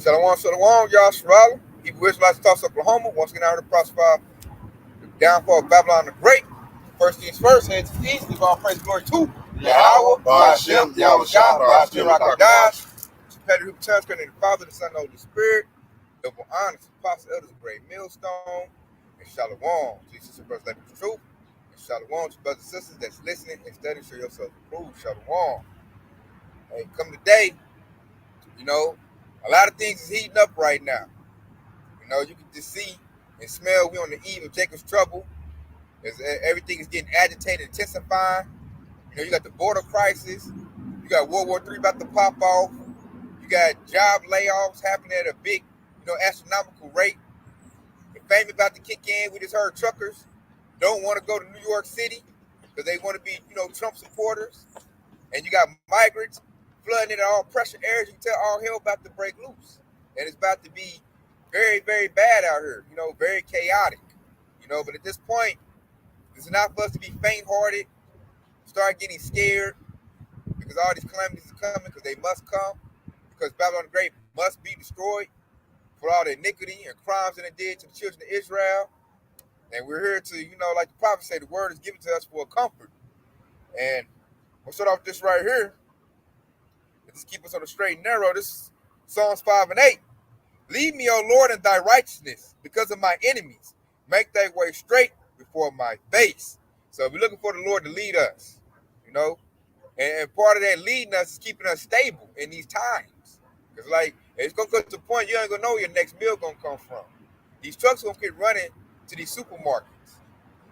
Shalom, shalom, y'all. Shalom. Hebrew Israelites of Tulsa, Oklahoma. Once again, I heard to prosper the downfall of Babylon the Great. First things first, head to the east. Give all praise and glory to Yahweh, Hashem, Yahweh Shah, Hashem, Rakadash. Petty who returns, creating the Father, the Son, and the Holy Spirit. Double honor to Apostle Elders of Great Millstone. And shalom to your sister, brothers, like the truth. And shalom to brothers and sisters that's listening and studying. Show yourself approved. Shalom. Hey, come today. A lot of things is heating up right now. You can just see and smell we on the eve of Jacob's trouble. As everything is getting agitated, intensifying. You got the border crisis. You got World War III about to pop off. You got job layoffs happening at a big, astronomical rate. The fame about to kick in. We just heard truckers don't want to go to New York City because they want to be, Trump supporters. And you got migrants flooding into all pressure areas. You can tell all hell about to break loose. And it's about to be very, very bad out here, very chaotic. But at this point, it's not for us to be faint-hearted, start getting scared, because all these calamities are coming, because they must come, because Babylon the Great must be destroyed for all the iniquity and crimes that it did to the children of Israel. And we're here to, like the prophet said, the word is given to us for a comfort. And we'll start off with this right here. Just keep us on the straight and narrow. This is Psalms 5 and 8. Lead me, O Lord, in thy righteousness because of my enemies. Make thy way straight before my face. So we're looking for the Lord to lead us, and part of that leading us is keeping us stable in these times. Because it's going to come to the point you ain't going to know where your next meal going to come from. These trucks going to get running to these supermarkets.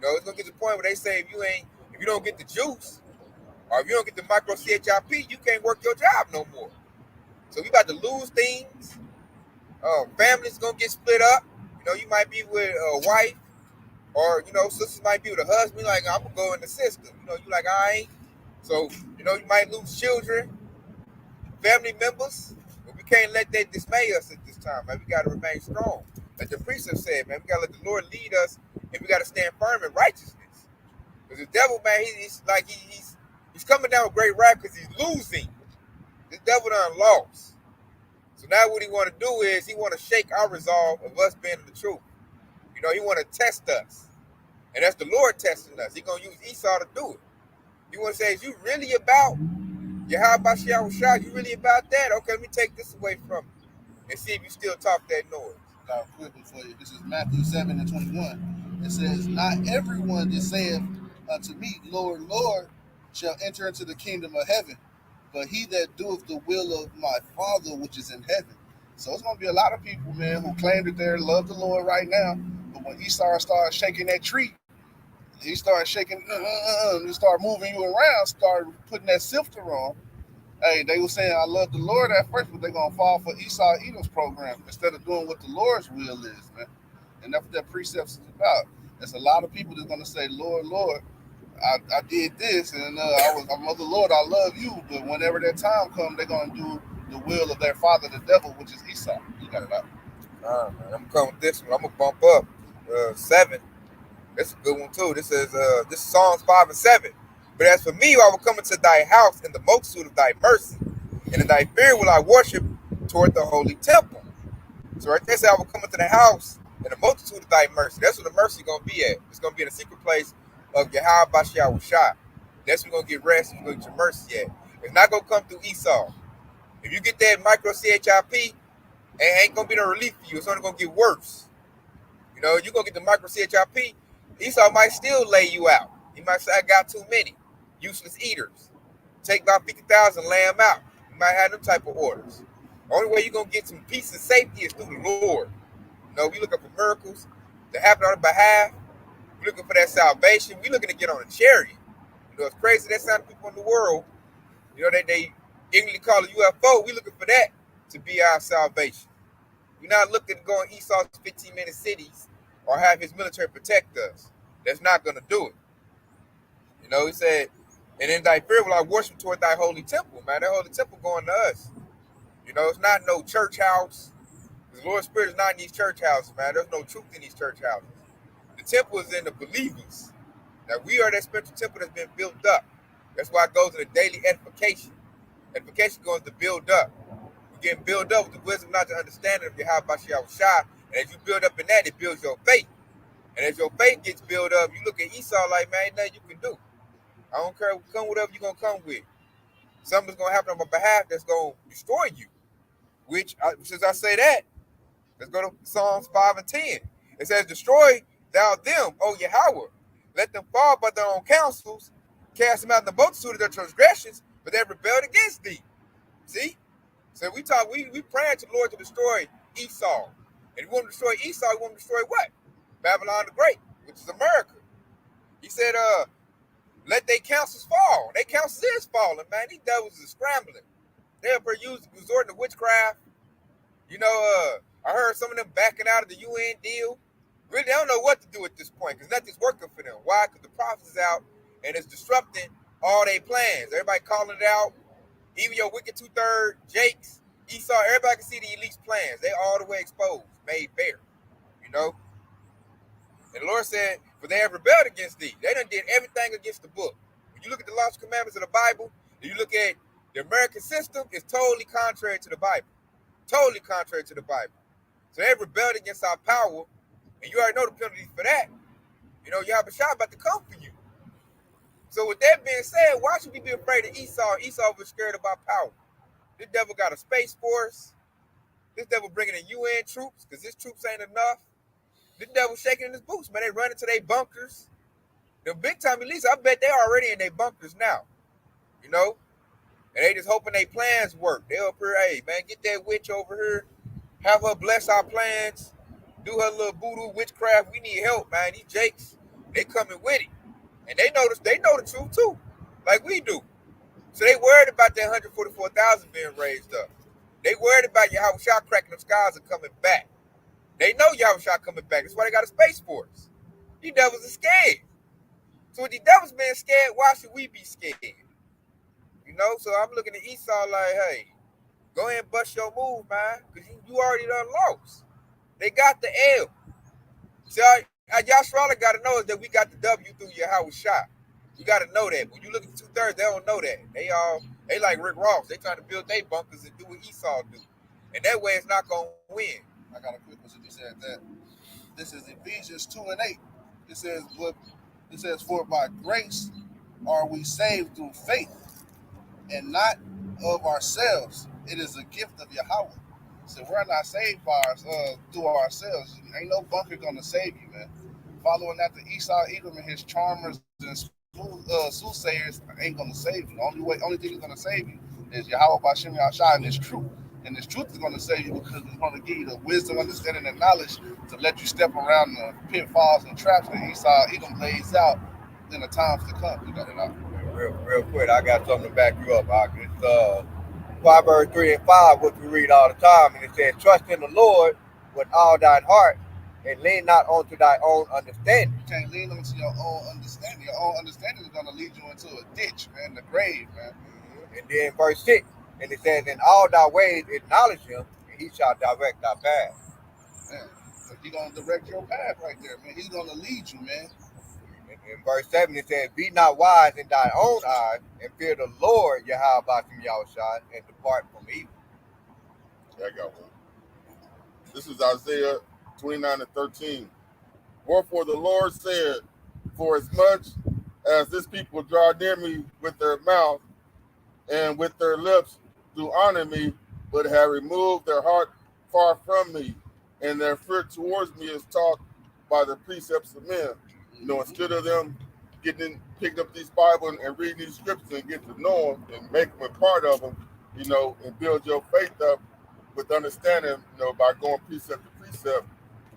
It's going to get to the point where they say if you don't get the juice, or if you don't get the micro CHIP, you can't work your job no more. So we about to lose things. Families going to get split up. You might be with a wife, or, sisters might be with a husband. Like, I'm going to go in the system. You like, I ain't. So, you might lose children, family members. But we can't let that dismay us at this time, man. We got to remain strong. Like the precept said, man, we got to let the Lord lead us, and we got to stand firm in righteousness. Because the devil, man, he's coming down with great wrath because he's losing. The devil done lost. So now what he want to do is he want to shake our resolve of us being in the truth. He want to test us. And that's the Lord testing us. He going to use Esau to do it. You want to say, is you really about Yahweh Shah? You really about that? Okay, let me take this away from you and see if you still talk that noise. Quickly for you. This is Matthew 7 and 21. It says, not everyone that saith unto me, Lord, Lord, shall enter into the kingdom of heaven, but he that doeth the will of my Father which is in heaven. So it's going to be a lot of people, man, who claim that they love the Lord right now, but when Esau started shaking that tree, he started shaking, and start moving you around, start putting that sifter on. Hey, they were saying, I love the Lord at first, but they're going to fall for Esau Edom's program instead of doing what the Lord's will is, man. And that's what that precept is about. There's a lot of people that's going to say, Lord, Lord, I did this, and I'm of the Lord, I love you. But whenever that time comes, they're going to do the will of their father, the devil, which is Esau. You got it out. All right, man. I'm going to come with this one. I'm going to bump up 7. That's a good one, too. This is Psalms 5 and 7. But as for me, I will come into thy house in the multitude of thy mercy, and in thy fear will I worship toward the holy temple. So right there, say I will come into the house in the multitude of thy mercy. That's where the mercy is going to be at. It's going to be in the secret place of Yahweh Bashiach Shah. That's where you're going to get rest. You're going to get your mercy at. It's not going to come through Esau. If you get that micro CHIP, it ain't going to be no relief for you. It's only going to get worse. You're going to get the micro CHIP, Esau might still lay you out. He might say, I got too many useless eaters. Take about 50,000, lay them out. You might have them type of orders. The only way you're going to get some peace and safety is through the Lord. We looking for miracles to happen on our behalf. We're looking for that salvation. We're looking to get on a chariot. It's crazy that some people in the world, they ignorantly call it UFO. We're looking for that to be our salvation. We're not looking to go in Esau's 15-minute cities or have his military protect us. That's not going to do it. He said, and in thy fear will I worship toward thy holy temple, man. That holy temple going to us. It's not no church house. The Lord's Spirit is not in these church houses, man. There's no truth in these church houses. The temple is in the believers. Now, we are that spiritual temple that's been built up. That's why it goes into daily edification. Edification goes to build up. We getting built up with the wisdom, not the understanding of Yahweh Shai. And as you build up in that, it builds your faith. And as your faith gets built up, you look at Esau like, man, ain't nothing you can do. I don't care, come whatever you're going to come with. Something's going to happen on my behalf that's going to destroy you. Which, since I say that, let's go to Psalms 5 and 10. It says, destroy thou them, O Yahweh. Let them fall by their own counsels. Cast them out in the multitude of their transgressions, but they rebelled against thee. See? So we praying to the Lord to destroy Esau. And we want to destroy Esau, we want to destroy what? Babylon the Great, which is America. He said, let their counsels fall. Their counsels is falling, man. These devils are scrambling. They're resorting to witchcraft. You know, I heard some of them backing out of the UN deal. Really, they don't know what to do at this point because nothing's working for them. Why? Because the prophet is out and it's disrupting all their plans. Everybody calling it out. Even your wicked 2/3, Jakes, Esau, everybody can see the elite's plans. They all the way exposed, made bare. You know? And the Lord said, for they have rebelled against thee. They done did everything against the book. When you look at the laws and commandments of the Bible, and you look at the American system, it's totally contrary to the Bible. Totally contrary to the Bible. So they rebelled against our power, and you already know the penalties for that. You know, Yahweh Shai about to come for you. So with that being said, why should we be afraid of Esau? Esau was scared about power. This devil got a space force. This devil bringing in UN troops, because his troops ain't enough. This devil shaking in his boots, man. They running to their bunkers. The big time elites, I bet they already in their bunkers now. You know? And they just hoping their plans work. They up here, hey, man, get that witch over here. Have her bless our plans. Do her little voodoo witchcraft. We need help, man. These Jakes, they coming with it. And they know the truth too, like we do. So they worried about that 144,000 being raised up. They worried about Yahweh Shai cracking them skies and coming back. They know Yahweh Shai coming back. That's why they got a space force. These devils are scared. So with these devils being scared, why should we be scared? You know, so I'm looking at Esau like, hey, go ahead and bust your move, man, because you already done lost. They got the L. See, Yahshua got to know is that we got the W through Yahweh Shai. You got to know that. When you look at 2/3, they don't know that. They like Rick Ross. They trying to build their bunkers and do what Esau do. And that way it's not going to win. I got a quick one since you said that. This is Ephesians 2 and 8. It says, for by grace are we saved through faith, and not of ourselves. It is a gift of Yahweh. So we're not saved through ourselves. Ain't no bunker gonna save you, man. Following after Esau, Edom, and his charmers and soothsayers ain't gonna save you. The only thing that's gonna save you is Yahweh B'Shem Yahshua and His truth. And His truth is gonna save you because it's gonna give you the wisdom, understanding, and knowledge to let you step around the pitfalls and traps that Esau, Edom lays out in the times to come. You got it out. Real quick, I got something to back you up. It's Proverbs 3 and 5, which we read all the time, and it says, trust in the Lord with all thine heart, and lean not onto thy own understanding. You can't lean onto your own understanding. Your own understanding is going to lead you into a ditch, man, the grave, man. And then verse 6, and it says, in all thy ways acknowledge him, and he shall direct thy path. Man, so he's going to direct your path right there, man. He's going to lead you, man. In verse 7, it says, be not wise in thy own eyes, and fear the Lord, Yahweh B'Shem Yahshua, and depart from evil. Yeah, I got one. This is Isaiah 29 and 13. Wherefore the Lord said, for as much as this people draw near me with their mouth, and with their lips do honor me, but have removed their heart far from me, and their fear towards me is taught by the precepts of men. You know, instead of them picking up these Bible and reading these scriptures and get to know them and make them a part of them, you know, and build your faith up with understanding, you know, by going precept to precept.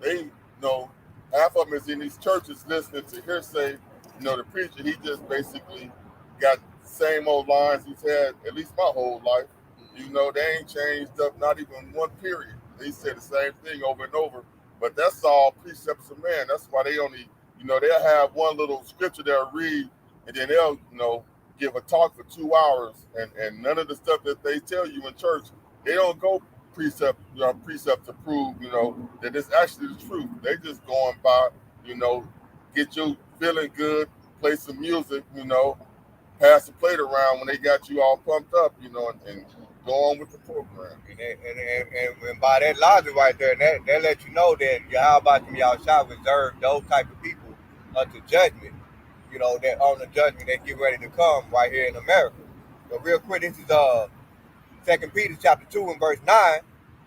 They, you know, half of them is in these churches listening to hearsay. You know, the preacher, he just basically got the same old lines he's had at least my whole life. You know, they ain't changed up, not even one period. He said the same thing over and over. But that's all precepts of man. That's why they only, you know, they'll have one little scripture they'll read, and then they'll, you know, give a talk for 2 hours, and none of the stuff that they tell you in church, they don't go precept to prove, you know, that it's actually the truth. They just going by, you know, get you feeling good, play some music, you know, pass the plate around when they got you all pumped up, you know, and go on with the program. And by that logic right there, that lets you know that Yahweh Shah reserved those type of people unto judgment. You know, that on the judgment that get ready to come right here in America. So real quick, this is 2 Peter chapter 2 and verse 9,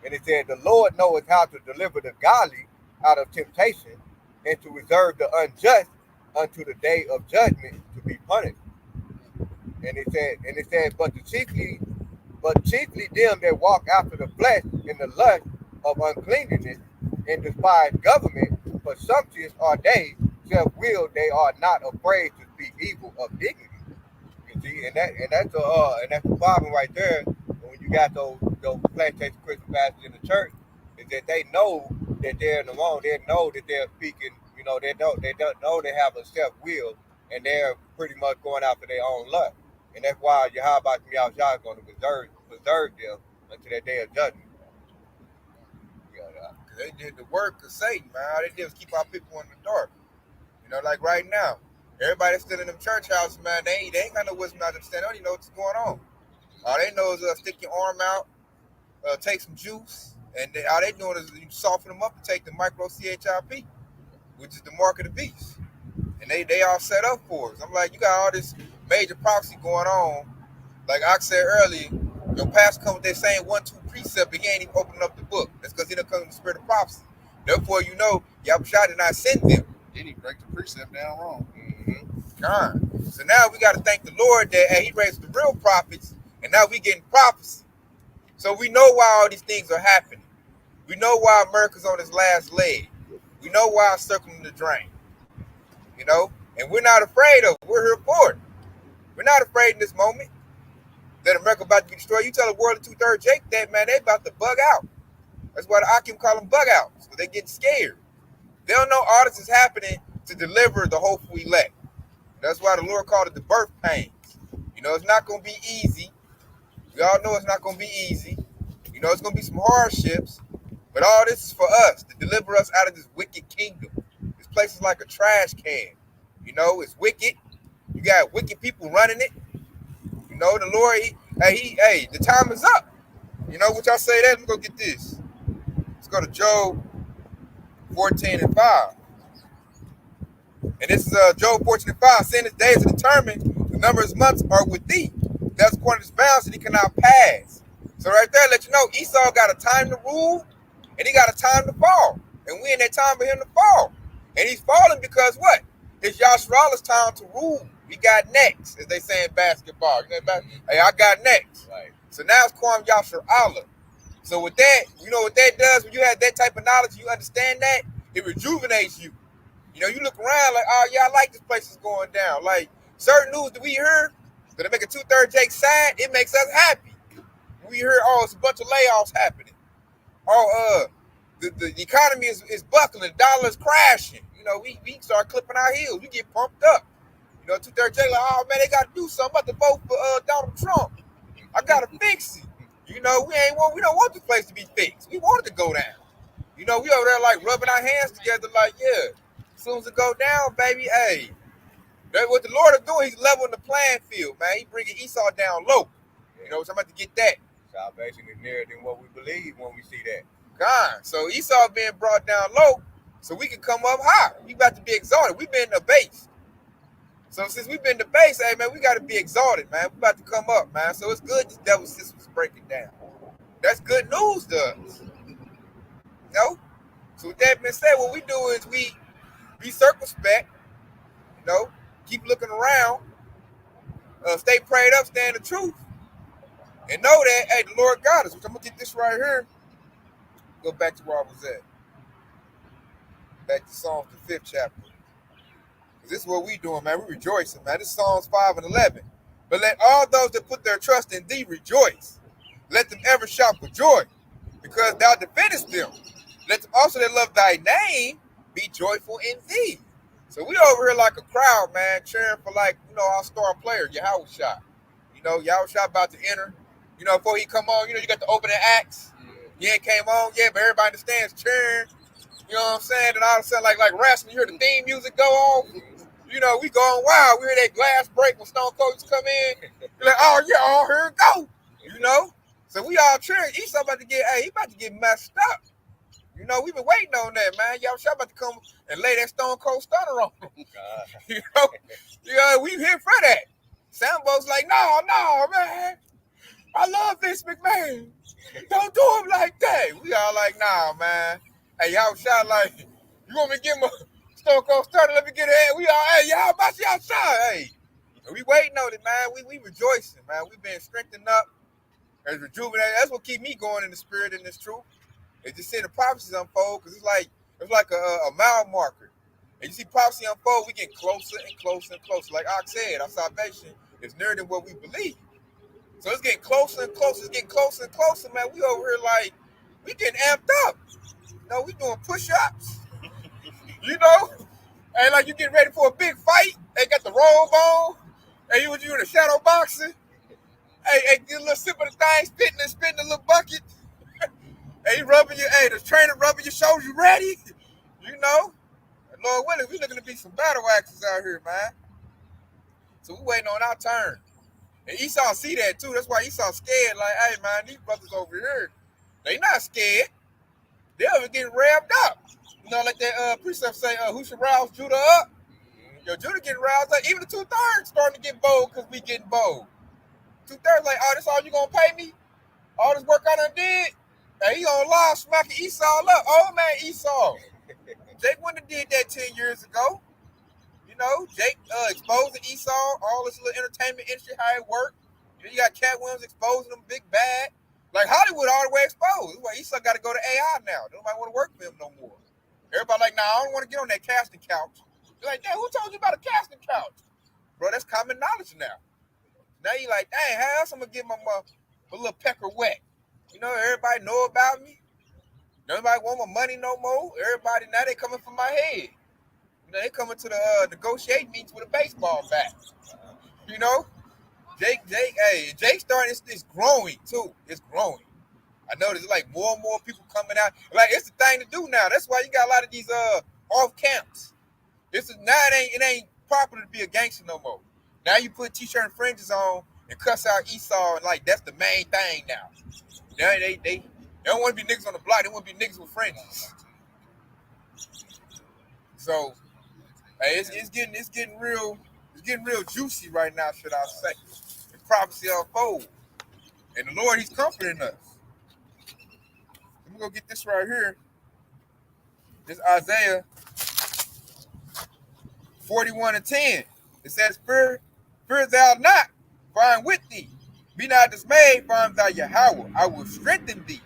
and it said, "The Lord knoweth how to deliver the godly out of temptation, and to reserve the unjust unto the day of judgment to be punished." And it said, but chiefly them that walk after the flesh in the lust of uncleanness and despise government, for sumptuous are they, self-willed, they are not afraid to speak evil of dignity. You see, and that's the problem right there. When you got those plantation Christian pastors in the church, is that they know that they're in the wrong. They know that they're speaking. You know, they don't know they have a self-will, and they're pretty much going after their own lust. And that's why Yahweh Shah is going to preserve them until that day of judgment. They did the work of Satan, man. All they did was keep our people in the dark. You know, like right now, everybody that's still in them church houses, man, they ain't got no wisdom to understand. They don't even know what's going on. All they know is stick your arm out, take some juice, and all they doing is you soften them up and take the micro CHIP, which is the mark of the beast. And they all set up for us. I'm like, you got all this major prophecy going on. Like I said earlier, your pastor comes with that same 1-2 precept, but he ain't even opening up the book. That's because he done come with the spirit of prophecy. Therefore, you know, Yahweh did not send them. Then he break the precept down wrong. Mm-hmm. So now we got to thank the Lord that he raised the real prophets, and now we getting prophecy. So we know why all these things are happening. We know why America's on its last leg. We know why it's circling the drain. You know, and we're not afraid of it. We're here for it. We're not afraid in this moment that America about to be destroyed. You tell the world of 2/3 Jake that, man, they about to bug out. That's why the Akim call them bug outs, because they get scared. They don't know all this is happening to deliver the hopeful elect. That's why the Lord called it the birth pains. You know, it's not going to be easy. We all know it's not going to be easy. You know, it's going to be some hardships. But all this is for us, to deliver us out of this wicked kingdom. This place is like a trash can. You know, it's wicked. You got wicked people running it. You know, the Lord, the time is up. You know, what y'all say that? Let me go get this. Let's go to Job 14 and 5. And this is Job 14 and 5. Saying his days are determined, the number of his months are with thee. That's according to his bounds that he cannot pass. So right there, let you know, Esau got a time to rule, and he got a time to fall. And we in that time for him to fall. And he's falling because what? It's Yasharalah's time to rule. We got next, as they say in basketball. You know, hey, I got next. Right. So now it's Kwame Yasharallah. So with that, you know what that does? When you have that type of knowledge, you understand that, it rejuvenates you. You know, you look around like, oh, yeah, I like this place is going down. Like, certain news that we hear, that make a 2/3 Jake sad, it makes us happy. We hear, oh, it's a bunch of layoffs happening. Oh, the economy is buckling, the dollar is crashing. You know, we start clipping our heels. We get pumped up. You know, 2/3 Jake like, oh, man, they got to do something. I'm about to vote for Donald Trump. I got to fix it. You know, we don't want this place to be fixed. We want it to go down. You know, we over there like rubbing our hands together like, yeah, as soon as it go down, baby, hey. That's what the Lord is doing. He's leveling the playing field, man. He's bringing Esau down low. You know, so I'm about to get that. Salvation is nearer than what we believe when we see that. God. So Esau being brought down low so we can come up high. We about to be exalted. We've been debased. So since we've been debased, hey, man, we got to be exalted, man. We about to come up, man. So it's good this devil system's breaking down. That's good news to us. You know? So with that being said, what we do is we be circumspect, you know, keep looking around, stay prayed up, stay in the truth, and know that, hey, the Lord got us. Which I'm going to get this right here. Go back to where I was at. Back to Psalms, the 5th chapter. This is what we doing, man. We rejoicing, man. This is Psalms 5 and 11. But let all those that put their trust in thee rejoice. Let them ever shout for joy, because thou defendest them. Let them also that love thy name be joyful in thee. So we over here like a crowd, man, cheering for, like, you know, our star player, Yahushua. You know, Yahushua about to enter. You know, before he come on, you know, you got the opening acts. Yeah, it came on, yeah, but everybody understands cheering. You know what I'm saying? And all of a sudden, like wrestling, you hear the theme music go on. You know, we going wild. We hear that glass break when Stone Cold come in. You're like, oh, yeah, oh, here it go. You know? So we all cheering. Esau about to get, he about to get messed up. You know, we've been waiting on that, man. Y'all about to come and lay that Stone Cold Stunner on him. you know, we here for that. Sambo's like, no, man. I love Vince McMahon. Don't do him like that. We all like, nah, man. Hey, y'all shot like, you want me to give him a Stone Cold Stunner? Let me get it. We all, hey, y'all about to outside. Hey, we waiting on it, man. We rejoicing, man. We been strengthened up and rejuvenated. That's what keep me going in the spirit and this truth. It's just seeing the prophecies unfold, because it's like a mile marker. And you see prophecy unfold, we get closer and closer and closer. Like Ox said, our salvation is nearer than what we believe. So it's getting closer and closer. It's getting closer and closer, man. We over here like, we getting amped up. You know, we doing push-ups. You know? And like you getting ready for a big fight. They got the robe on. And you in a shadow boxing. Hey, get a little sip of the thing, spitting a little bucket. Hey, the trainer rubbing your shoulders, you ready? You know? And Lord willing, we looking to be some battle axes out here, man. So we waiting on our turn. And Esau see that too. That's why Esau scared. Like, hey, man, these brothers over here, they not scared. They over getting revved up. You know, like that precept say, who should rouse Judah up? Yo, Judah getting roused up. Even the 2/3 starting to get bold because we getting bold. 2/3 like, oh, this all you gonna pay me? All this work I done did? Hey, he gonna lie smacking Esau up. Oh, man, Esau. Jake wouldn't have did that 10 years ago. You know, Jake exposing Esau, all this little entertainment industry, how it worked. You got Cat Williams exposing them big bad. Like Hollywood all the way exposed. That's why Esau got to go to AI now. Nobody want to work for him no more. Everybody like, nah, I don't want to get on that casting couch. You're like, damn, who told you about a casting couch? Bro, that's common knowledge now. Now you like, dang, how else I'm going to get my little pecker wet? You know, everybody know about me. Nobody want my money no more. Everybody, now they coming for my head. You know, they coming to the negotiate meetings with a baseball bat. You know? Jake starting, it's growing too. It's growing. I noticed like more and more people coming out. Like, it's the thing to do now. That's why you got a lot of these off camps. It ain't popular to be a gangster no more. Now you put t-shirt and fringes on and cuss out Esau, and like that's the main thing now. Now they don't want to be niggas on the block. They want to be niggas with fringes. So, hey, it's getting real juicy right now, should I say? The prophecy unfold, and the Lord, He's comforting us. Let me go get this right here. This Isaiah 41:10. It says, "Fear thou not, for I am with thee. Be not dismayed, for I am thy Yahweh. I will strengthen thee.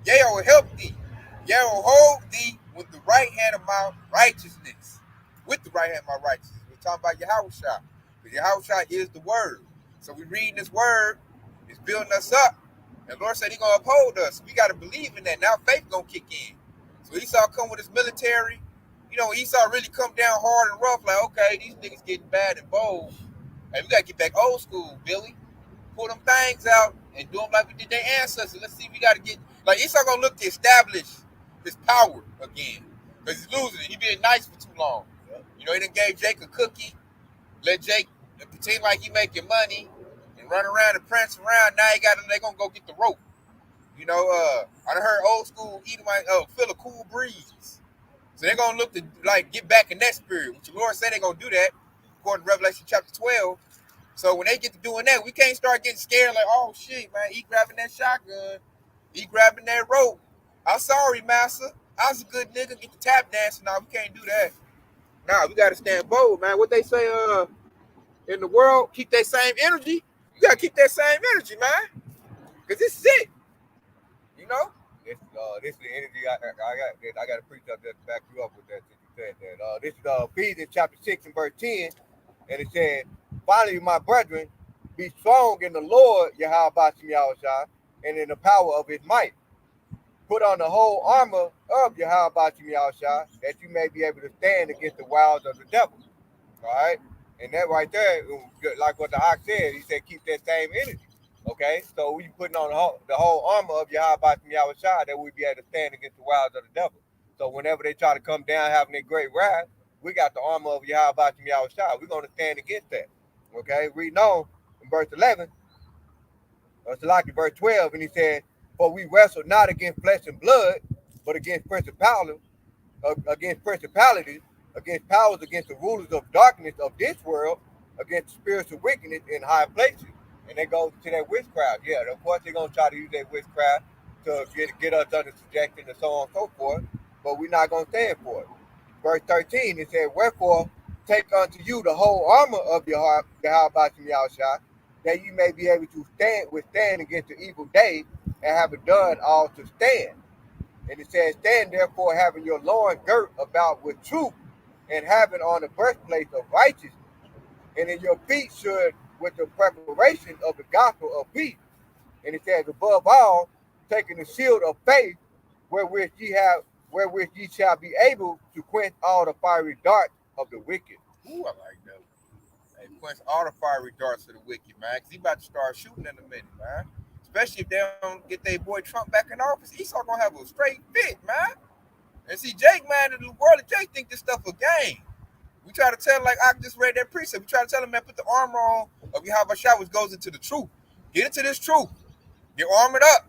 Yea, I will help thee. Yea, I will hold thee with the right hand of my righteousness." With the right hand of my righteousness. We're talking about Yahushua. Because Yahushua is the word. So we're reading this word. It's building us up. And the Lord said He's going to uphold us. We got to believe in that. Now faith going to kick in. So Esau come with his military. You know, Esau really come down hard and rough. Like, okay, these niggas getting bad and bold. Hey, we got to get back old school, Billy. Pull them things out and do them like we did their ancestors. Let's see, we got to get, like, Esau going to look to establish his power again. Because he's losing it. He being nice for too long. You know, he done gave Jake a cookie. Let Jake pretend like he making money and run around and prance around. Now they going to go get the rope. You know, I done heard old school Edomite feel a cool breeze. So they're going to look to, like, get back in that spirit, which the Lord said they're going to do that, according to Revelation chapter 12. So when they get to doing that, we can't start getting scared like, oh, shit, man, he grabbing that shotgun. He grabbing that rope. I'm sorry, master. I was a good nigga. Get the tap dancing. Nah, we can't do that. Nah, we got to stand bold, man. What they say in the world, keep that same energy. You got to keep that same energy, man. Because it's sick. You know? This is the energy I got to preach up there to back you up with that. You said that. This is Ephesians chapter 6 and verse 10, and it said, "Finally, my brethren, be strong in the Lord, Yahweh Bashim Yahushua, and in the power of His might. Put on the whole armor of Yahweh Bashim Yahushua, that you may be able to stand against the wiles of the devil." All right, and that right there, like what the Ox said, he said, keep that same energy. Okay, so we putting on the whole armor of Yahweh Bashim Yahushua, that we be able to stand against the wiles of the devil. So whenever they try to come down having their great wrath, we got the armor of Yahweh Bashim Yahushua. We're going to stand against that. Okay, reading on in verse 11. Salaki, verse 12, and he said, "For we wrestle not against flesh and blood, but against principalities, against powers, against the rulers of darkness of this world, against spiritual wickedness in high places." And they go to that witchcraft. Yeah, of course they're gonna try to use that witchcraft to get us under subjection and so on and so forth. But we're not gonna stand for it. Verse 13, it said, "Wherefore take unto you the whole armor of your heart, Yahweh Yahushua, that you may be able to withstand against the evil day, and having done all to stand." And it says, "Stand therefore, having your loins girt about with truth, and having on the breastplate of righteousness, and in your feet should with the preparation of the gospel of peace." And it says, "Above all, taking the shield of faith, wherewith ye shall be able to quench all the fiery darts of the wicked." Ooh, I like that. Hey, quench all the fiery darts of the wicked, man. Because he about to start shooting in a minute, man. Especially if they don't get their boy Trump back in office. Esau gonna have a straight fit, man. And see, Jake, man, the world of Jake think this stuff a game. We try to tell him, like I just read that precept, we try to tell him, man, put the armor on of Yahweh Shah, which goes into the truth. Get into this truth. Get armored up.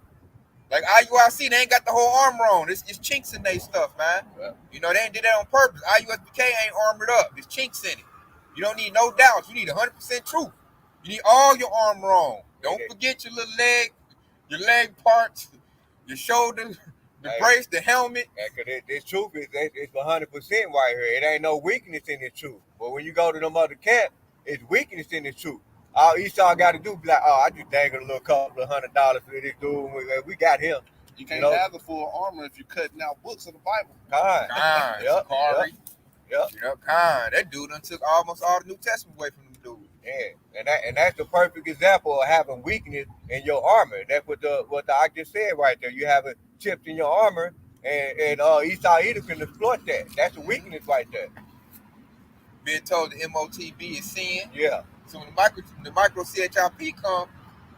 Like IUIC, they ain't got the whole armor on. It's chinks in their stuff, man. Yeah. You know, they ain't did that on purpose. IUSBK ain't armored up. There's chinks in it. You don't need no doubts. You need 100% truth. You need all your armor on. Don't forget your little your leg parts, your shoulder, the brace, the helmet. Because this truth it's 100% right here. It ain't no weakness in this truth. But when you go to them other camp, it's weakness in this truth. All Esau got to do be like, "Oh, I just dangled a little couple of $100 for this dude. We got him." You can't have the full armor if you're cutting out books of the Bible. Yep. That dude done took almost all the New Testament away from them dudes. Yeah, and that's the perfect example of having weakness in your armor. That's what I just said right there. You having chips in your armor, and Esau Edom can exploit that. That's a weakness right there. Being told the MOTB is sin. Yeah. So when the micro CHIP come,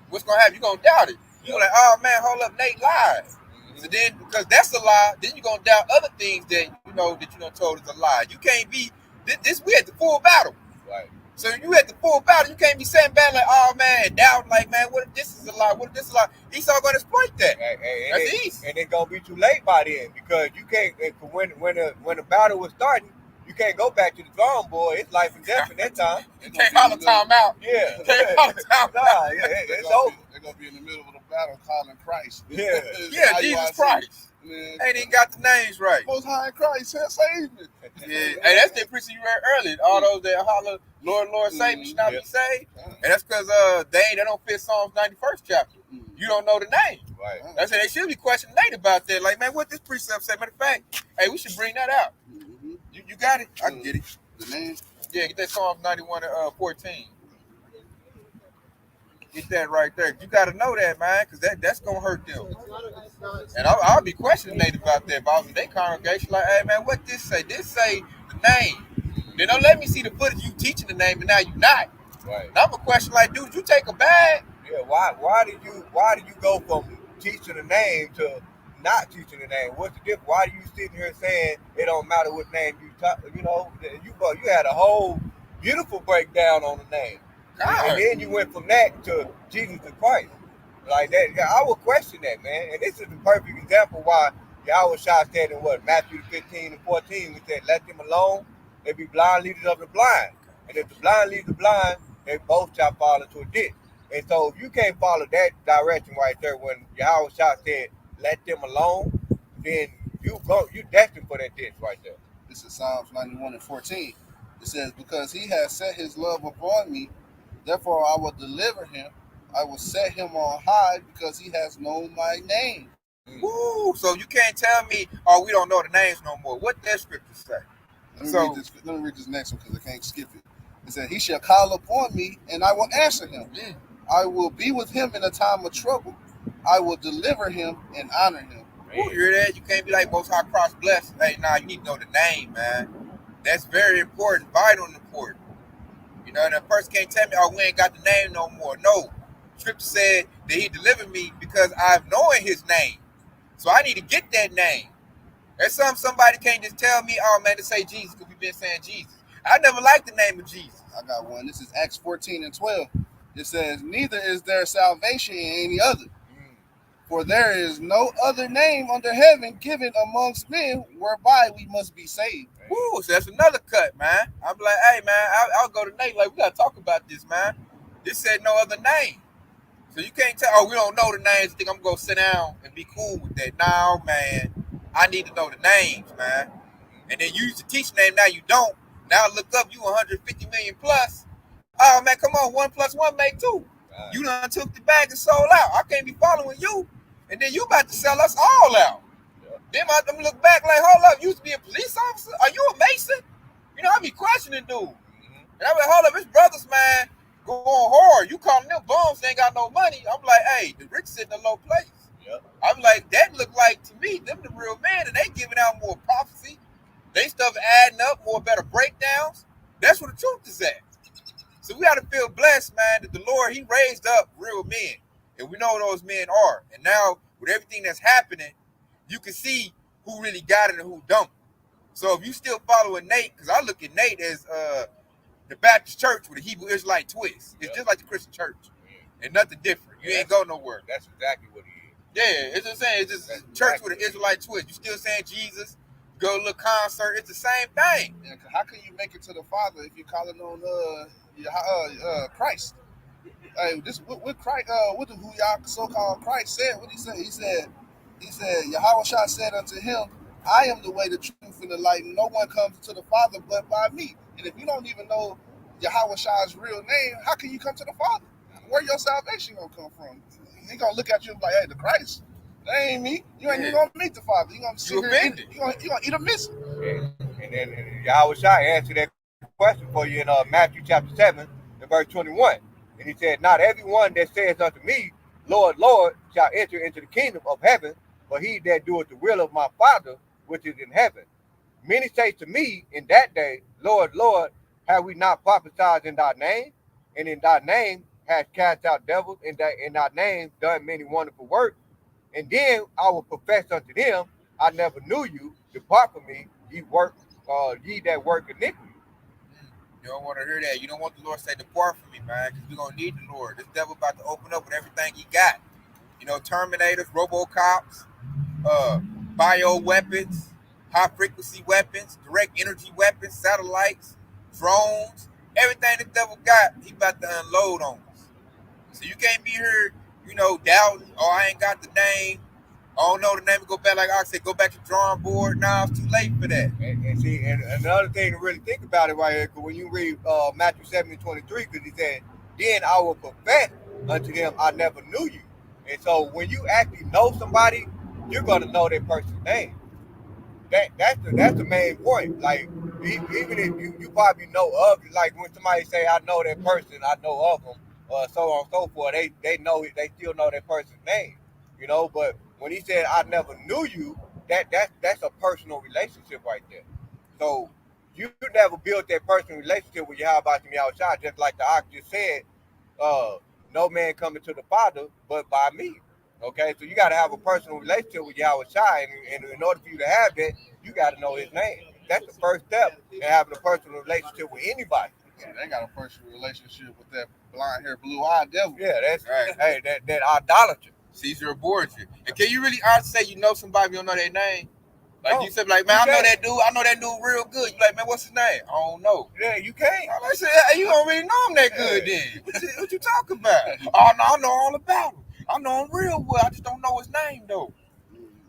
what's gonna happen? You're gonna doubt it. You're like, "Oh man, hold up, Nate lied." Mm-hmm. So then, because that's a lie, then you're gonna doubt other things that you know told is a lie. You can't be this. We at the full battle. Right. So you at the full battle, you can't be saying back like, "Oh man," doubting like, "Man, what if this is a lie? What if this is a lie?" Esau gonna exploit that. That's easy. And it's gonna be too late by then, because you can't. When the battle was starting, you can't go back to the drawing board. It's life and death at that time. You can't call a timeout. Yeah. Can't call a timeout. It's over. They're gonna be in the middle of the battle calling Christ. Yeah. Yeah, Jesus Christ. Man. Ain't even got the names right. Most High in Christ has saved me. Yeah. Hey, that's the preacher you read earlier. All those that holler, "Lord, Lord, save me," should not be saved. And that's because they don't fit Psalms 91st chapter. You don't know the name. Right. That's why they should be questioning Nate about that. Like, man, what this precept say? Matter of fact, hey, we should bring that out. You got it? I can get it. The name? Yeah, get that Psalms 91 and 14. Get that right there. You got to know that, man, because that's going to hurt them. And I'll be questioning Nate about that. If I was in their congregation, like, "Hey, man, what this say? This say the name. Then don't let me see the footage you teaching the name, and now you not." Right. And I'm a question like, dude, you take a bag? Yeah. Why did you go from teaching the name to not teaching the name? What's the difference? Why are you sitting here saying it don't matter what name you talk? You know, you had a whole beautiful breakdown on the name, and then you went from that to Jesus the Christ, like that. Yeah, I would question that, man. And this is the perfect example why Yahweh Shah said in Matthew 15 and 14, we said, "Let them alone. They be blind leaders of the blind, and if the blind lead the blind, they both shall fall into a ditch." And so if you can't follow that direction right there, when Yahweh Shah said, "Let them alone," then you destined for that ditch right there. This is Psalms 91 and 14. It says, "Because he has set his love upon me, therefore I will deliver him. I will set him on high, because he has known my name." Woo! So you can't tell me, "Oh, we don't know the names no more." What that scripture say? Let me read this next one, because I can't skip it. It said, "He shall call upon me, and I will answer him. I will be with him in a time of trouble. I will deliver him and honor him." You hear that? You can't be like, "Most High Cross blessed." Hey, nah, you need to know the name, man. That's very important, vital and important. You know, and a person can't tell me, "Oh, we ain't got the name no more." No. Scripture said that he delivered me because I've known his name. So I need to get that name. There's somebody can't just tell me, "Oh man, to say Jesus," because we've been saying Jesus. I never liked the name of Jesus. I got one. This is Acts 14 and 12. It says, neither is there salvation in any other. For there is no other name under heaven given amongst men whereby we must be saved. Woo, so that's another cut, man. I'm like, hey, man, I'll go to Nate. Like, we got to talk about this, man. This said no other name. So you can't tell, we don't know the names. Think I'm going to sit down and be cool with that. No, man. I need to know the names, man. And then you used to teach name, now you don't. Now look up, you 150 million plus. Oh, man, come on. 1 + 1 make 2. You done took the bag and sold out. I can't be following you. And then you about to sell us all out. Then I'm look back like, hold up, you used to be a police officer? Are you a Mason? You know, I be questioning dude. And I'm like, hold up, his brothers, man, going hard. You calling them bums, they ain't got no money. I'm like, hey, the rich sit in a low place. I'm like, that look like to me, them the real man, and they giving out more prophecy. They stuff adding up, more better breakdowns. That's where the truth is at. So we got to feel blessed, man, that the Lord, he raised up real men. And we know who those men are. And now, with everything that's happening, you can see who really got it and who don't. So if you still following Nate, because I look at Nate as the Baptist church with a Hebrew Israelite twist. It's just like the Christian church. And nothing different. You ain't go nowhere. That's exactly what he is. Yeah, it's just saying, it's just a church with an Israelite twist. You still saying Jesus, go to a little concert, it's the same thing. Yeah, how can you make it to the Father if you're calling on Christ? Hey, this what Christ, what who y'all so-called Christ said? What he said? He said, Yahweh Shah said unto him, I am the way, the truth, and the light. No one comes to the Father but by me. And if you don't even know Yahweh Shah's real name, how can you come to the Father? Where your salvation gonna come from? He gonna look at you like, hey, the Christ, that ain't me. You ain't even gonna meet the Father. You gonna sit here, you gonna eat a missile. And then Yahweh Shah answered that question for you in Matthew chapter 7 and verse 21. And he said, not everyone that says unto me, Lord, Lord, shall enter into the kingdom of heaven, but he that doeth the will of my Father which is in heaven. Many say to me in that day, Lord, Lord, have we not prophesied in thy name? And in thy name hast cast out devils, in thy name done many wonderful works. And then I will profess unto them, I never knew you. Depart from me, ye that work iniquity. You don't want to hear that. You don't want the Lord to say, depart from me, man, because we're going to need the Lord. This devil about to open up with everything he got. You know, Terminators, Robocops, bio weapons, high frequency weapons, direct energy weapons, satellites, drones, everything the devil got, he about to unload on us. So you can't be here, you know, doubting, oh, I ain't got the name. I don't know the name. Go back, like I said, go back to the drawing board. Nah, it's too late for that. And see, and another thing to really think about it right here, because when you read Matthew 7:23, because he said, then I will profess unto them, I never knew you. And so when you actually know somebody, you're going to know that person's name. That's the main point. Like, even if you probably know of it, like when somebody say, I know that person, I know of them, so on and so forth, they know it, they still know that person's name, you know. But when he said, I never knew you, that's a personal relationship right there. So you never built that personal relationship with Yahweh Shah, just like the ox just said, no man coming to the Father but by me. Okay, so you got to have a personal relationship with Yahweh Shai, and in order for you to have that, you got to know his name. That's the first step in having a personal relationship with anybody. Yeah, they got a personal relationship with that blonde hair, blue eyed devil. Yeah, that's right. Hey, that idolatry. Caesar abhors you. And can you really say you know somebody, you don't know their name? Like, you said, like, man, I know that dude real good. You like, man, what's his name? I don't know. Yeah, you can't. I said, hey, you don't really know him that good then. What you talking about? Oh, no, I know all about him. I know him real well. I just don't know his name, though.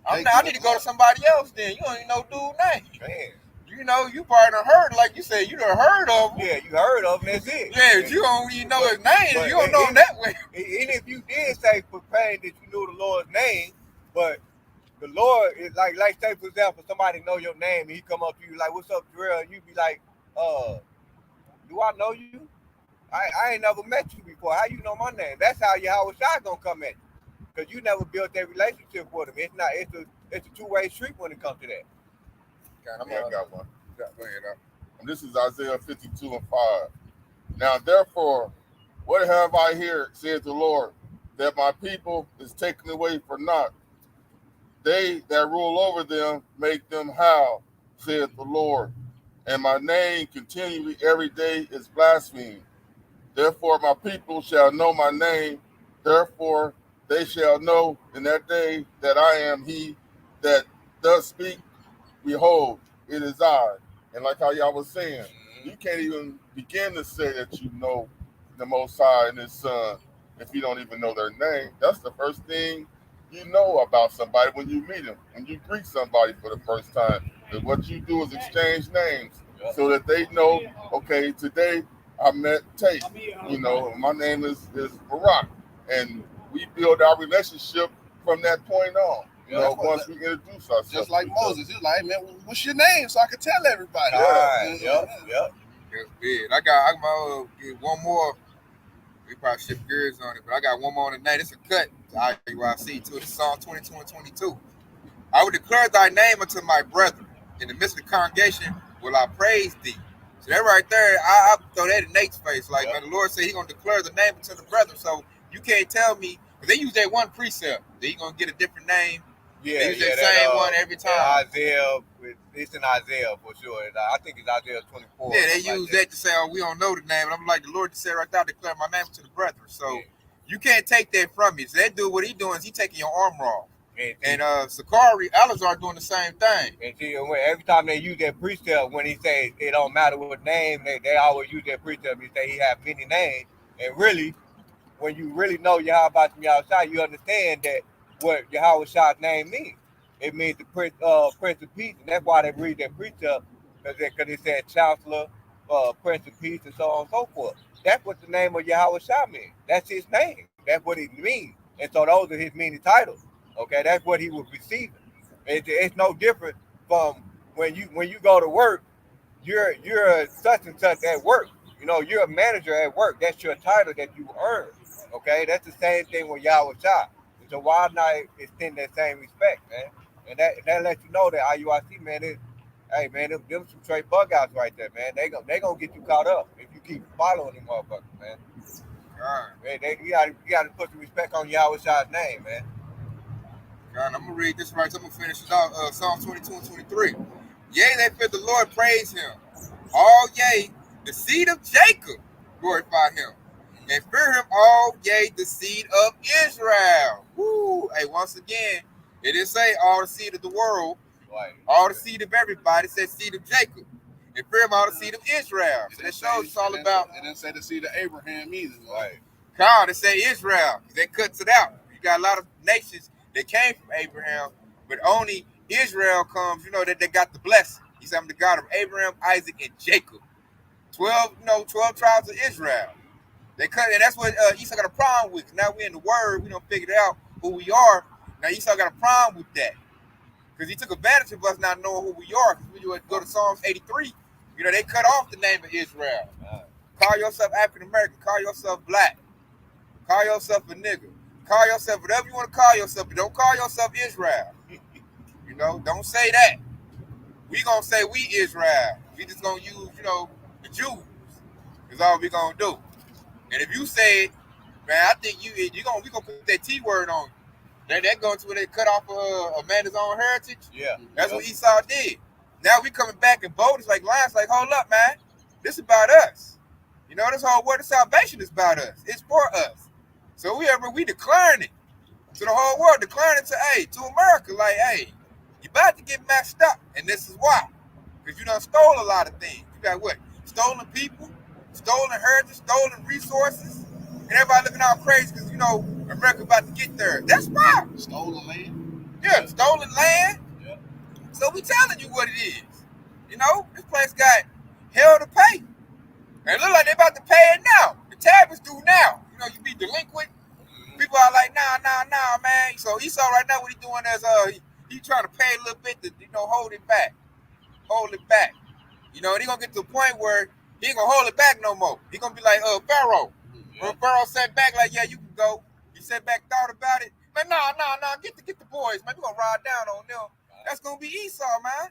I need to go to somebody else then. You don't even know dude's name. Man. You know, you probably done heard, like you said, you done heard of him. Yeah, you heard of him, that's it. Yeah, but you don't even know his name. You don't know him that way. Even if you did say proclaim that you knew the Lord's name, but the Lord is like say, for example, somebody know your name and he come up to you like, what's up, Jarrell? And you be like, do I know you? I ain't never met you before. How you know my name? That's how Yahweh Shai gonna come at you. Because you never built that relationship with him. It's a two-way street when it comes to that. I got one. Go ahead. And this is Isaiah 52:5. Now, therefore, what have I here, saith the Lord, that my people is taken away for naught? They that rule over them make them howl, saith the Lord. And my name continually every day is blasphemed. Therefore my people shall know my name. Therefore they shall know in that day that I am he that does speak. Behold, it is I. And like how y'all was saying, you can't even begin to say that you know the Most High and His Son if you don't even know their name. That's the first thing you know about somebody when you meet them, when you greet somebody for the first time. And what you do is exchange names so that they know, okay, today I met Tate. You know, my name is Barack. And we build our relationship from that point on. You know, once we introduce ourselves. Just like Moses, he's like, hey, man, what's your name so I can tell everybody? Yep. That's big. I got get one more. We probably shift gears on it, but I got one more tonight. It's a cut to IUIC to the Psalm 22 and 22. I will declare thy name unto my brethren. In the midst of the congregation will I praise thee. So that right there, I throw that in Nate's face. Like, man, the Lord said He gonna declare the name unto the brethren. So you can't tell me, because they use that one precept, that He gonna get a different name. Yeah, they use that same one every time. Isaiah, it's in Isaiah for sure. I think it's Isaiah 24. Yeah, they use that to say, oh, we don't know the name. And I'm like, the Lord just said right there, declare my name to the brethren. So you can't take that from me. So that dude, what he doing is he taking your armor off. And Sakari, Alazar doing the same thing. And see, every time they use that precept, when he says it don't matter what name, they always use that precept. He say he have many names. And really, when you really know Yahweh Shai, you understand that what Yahweh Shai's name means. It means the Prince of Peace, and that's why they read that precept, because it said Chancellor, Prince of Peace, and so on and so forth. That's what the name of Yahweh Shai means. That's his name. That's what it means. And so those are his many titles. Okay, that's what he was receiving. It's no different from when you go to work. You're such and such at work. You know, you're a manager at work. That's your title that you earn. Okay, that's the same thing with Yahweh Shai. So why not extend that same respect, man? And that lets you know that IUIC, man, hey man, them some straight bug outs right there, man. They gonna get you caught up if you keep following them motherfuckers, man. God. Man, you gotta put some respect on Yahweh Shai's name, man. God, I'm gonna read this right. I'm gonna finish it off. Psalm 22 and 23. Yea, they fear the Lord, praise Him. All yea, the seed of Jacob glorify Him, and fear Him. All yea, the seed of Israel. Woo! Hey, once again, it didn't say all the seed of the world, Right. All the seed of everybody. It said seed of Jacob, and fear Him, all the seed of Israel. So that shows it's all about. It didn't say the seed of Abraham either. Right. God, it say Israel. That cuts it out. You got a lot of nations that came from Abraham, but only Israel comes, you know, that they got the blessing. He said, I'm the God of Abraham, Isaac, and Jacob. 12 tribes of Israel. They cut, and that's what Esau got a problem with. Now we're in the word, we don't figure out who we are. Now Esau got a problem with that. Because he took advantage of us not knowing who we are. Because when you go to Psalms 83, you know, they cut off the name of Israel. Call yourself African American, call yourself black, call yourself a nigga. Call yourself whatever you want to call yourself, but don't call yourself Israel. You know, don't say that. We gonna say we Israel. We just gonna use, you know, the Jews. Is all we gonna do. And if you say it, man, I think we gonna put that T word on. That going to where they cut off Amanda's own heritage. Yeah. That's what Esau did. Now we coming back in bold. It's like lions. Like, hold up, man. This is about us. You know, this whole word of salvation is about us. It's for us. So we declaring it to the whole world, declaring it to America, like, hey, you about to get messed up, and this is why. Because you done stole a lot of things. You got what? Stolen people, stolen heritage, stolen resources, and everybody looking out crazy because, you know, America about to get there. That's why. Stolen land? Yeah, stolen land. Yeah. So we telling you what it is. You know, this place got hell to pay. And it look like they about to pay it now. The tab is due now. You know, you be delinquent. People are like, nah, man. So Esau right now, what he doing is he trying to pay a little bit to, you know, hold it back. You know, and he gonna get to a point where he ain't gonna hold it back no more. He gonna be like Pharaoh. When Pharaoh sat back, like, yeah, you can go. He sat back, thought about it. Man, nah, get the boys, man. We gonna ride down on them. That's gonna be Esau, man.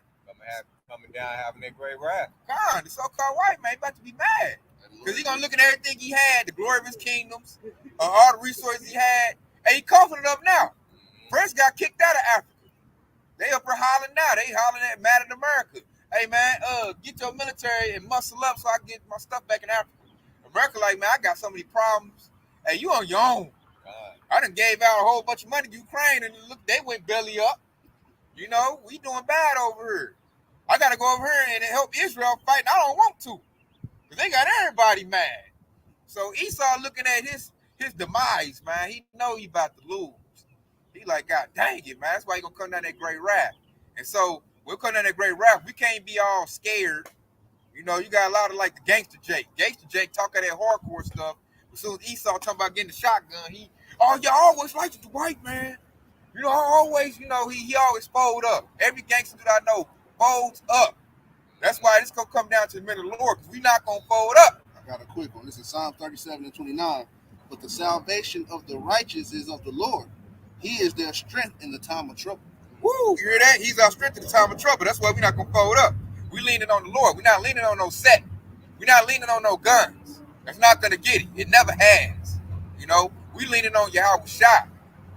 Coming down, having that great wrath. God, the so-called white man about to be mad. Because he gonna look at everything he had, the glory of his kingdoms, all the resources he had, and he coughing it up now. Prince got kicked out of Africa. They up here hollering now. They hollering at mad at America. Hey man, get your military and muscle up so I can get my stuff back in Africa. Rebecca like, man, I got so many problems. Hey, you on your own. I done gave out a whole bunch of money to Ukraine, and look, they went belly up. You know, we doing bad over here. I got to go over here and help Israel fight, and I don't want to. Because they got everybody mad. So Esau looking at his demise, man. He know he about to lose. He like, God dang it, man. That's why he going to come down that great wrath. And so we'll come down that great wrath. We can't be all scared. You know, you got a lot of like the Gangster Jake. Gangster Jake talking that hardcore stuff. As soon as Esau talking about getting the shotgun, y'all always liked the white man. You know, always, you know, he always fold up. Every gangster that I know folds up. That's why this gonna come down to the middle of the Lord, because we not gonna fold up. I got a quick one. This is Psalm 37:29. But the salvation of the righteous is of the Lord. He is their strength in the time of trouble. Woo, you hear that? He's our strength in the time of trouble. That's why we're not gonna fold up. We leaning on the Lord. We're not leaning on no set. We're not leaning on no guns. That's not gonna get it. It never has. You know, we leaning on Yahweh Shai.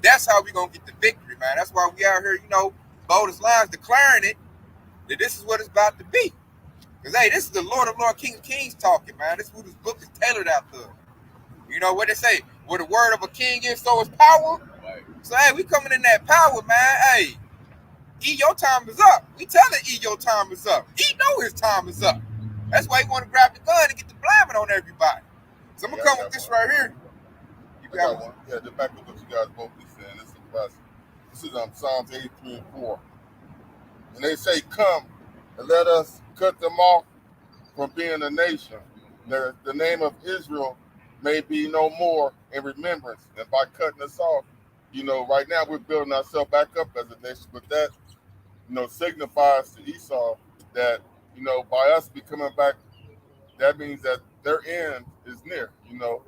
That's how we gonna get the victory, man. That's why we out here, you know, bold as lions, declaring it that this is what it's about to be. Because hey, this is the Lord of Lords, King of Kings talking, man. This is who this book is tailored after. You know what they say? Where the word of a king is, so is power. Right. So hey, we coming in that power, man. Hey, E, your time is up. We telling E your time is up. E know his time is up. That's why he want to grab the gun and get the blaming on everybody. So I'm gonna come with this right here. You got one? Yeah, the back of what you guys both be saying. This is classic. This is Psalms 83 and 4. And they say, come and let us cut them off from being a nation. The name of Israel may be no more in remembrance. And by cutting us off, you know, right now we're building ourselves back up as a nation. But that, you know, signifies to Esau that, you know, by us becoming back, that means that their end is near, you know.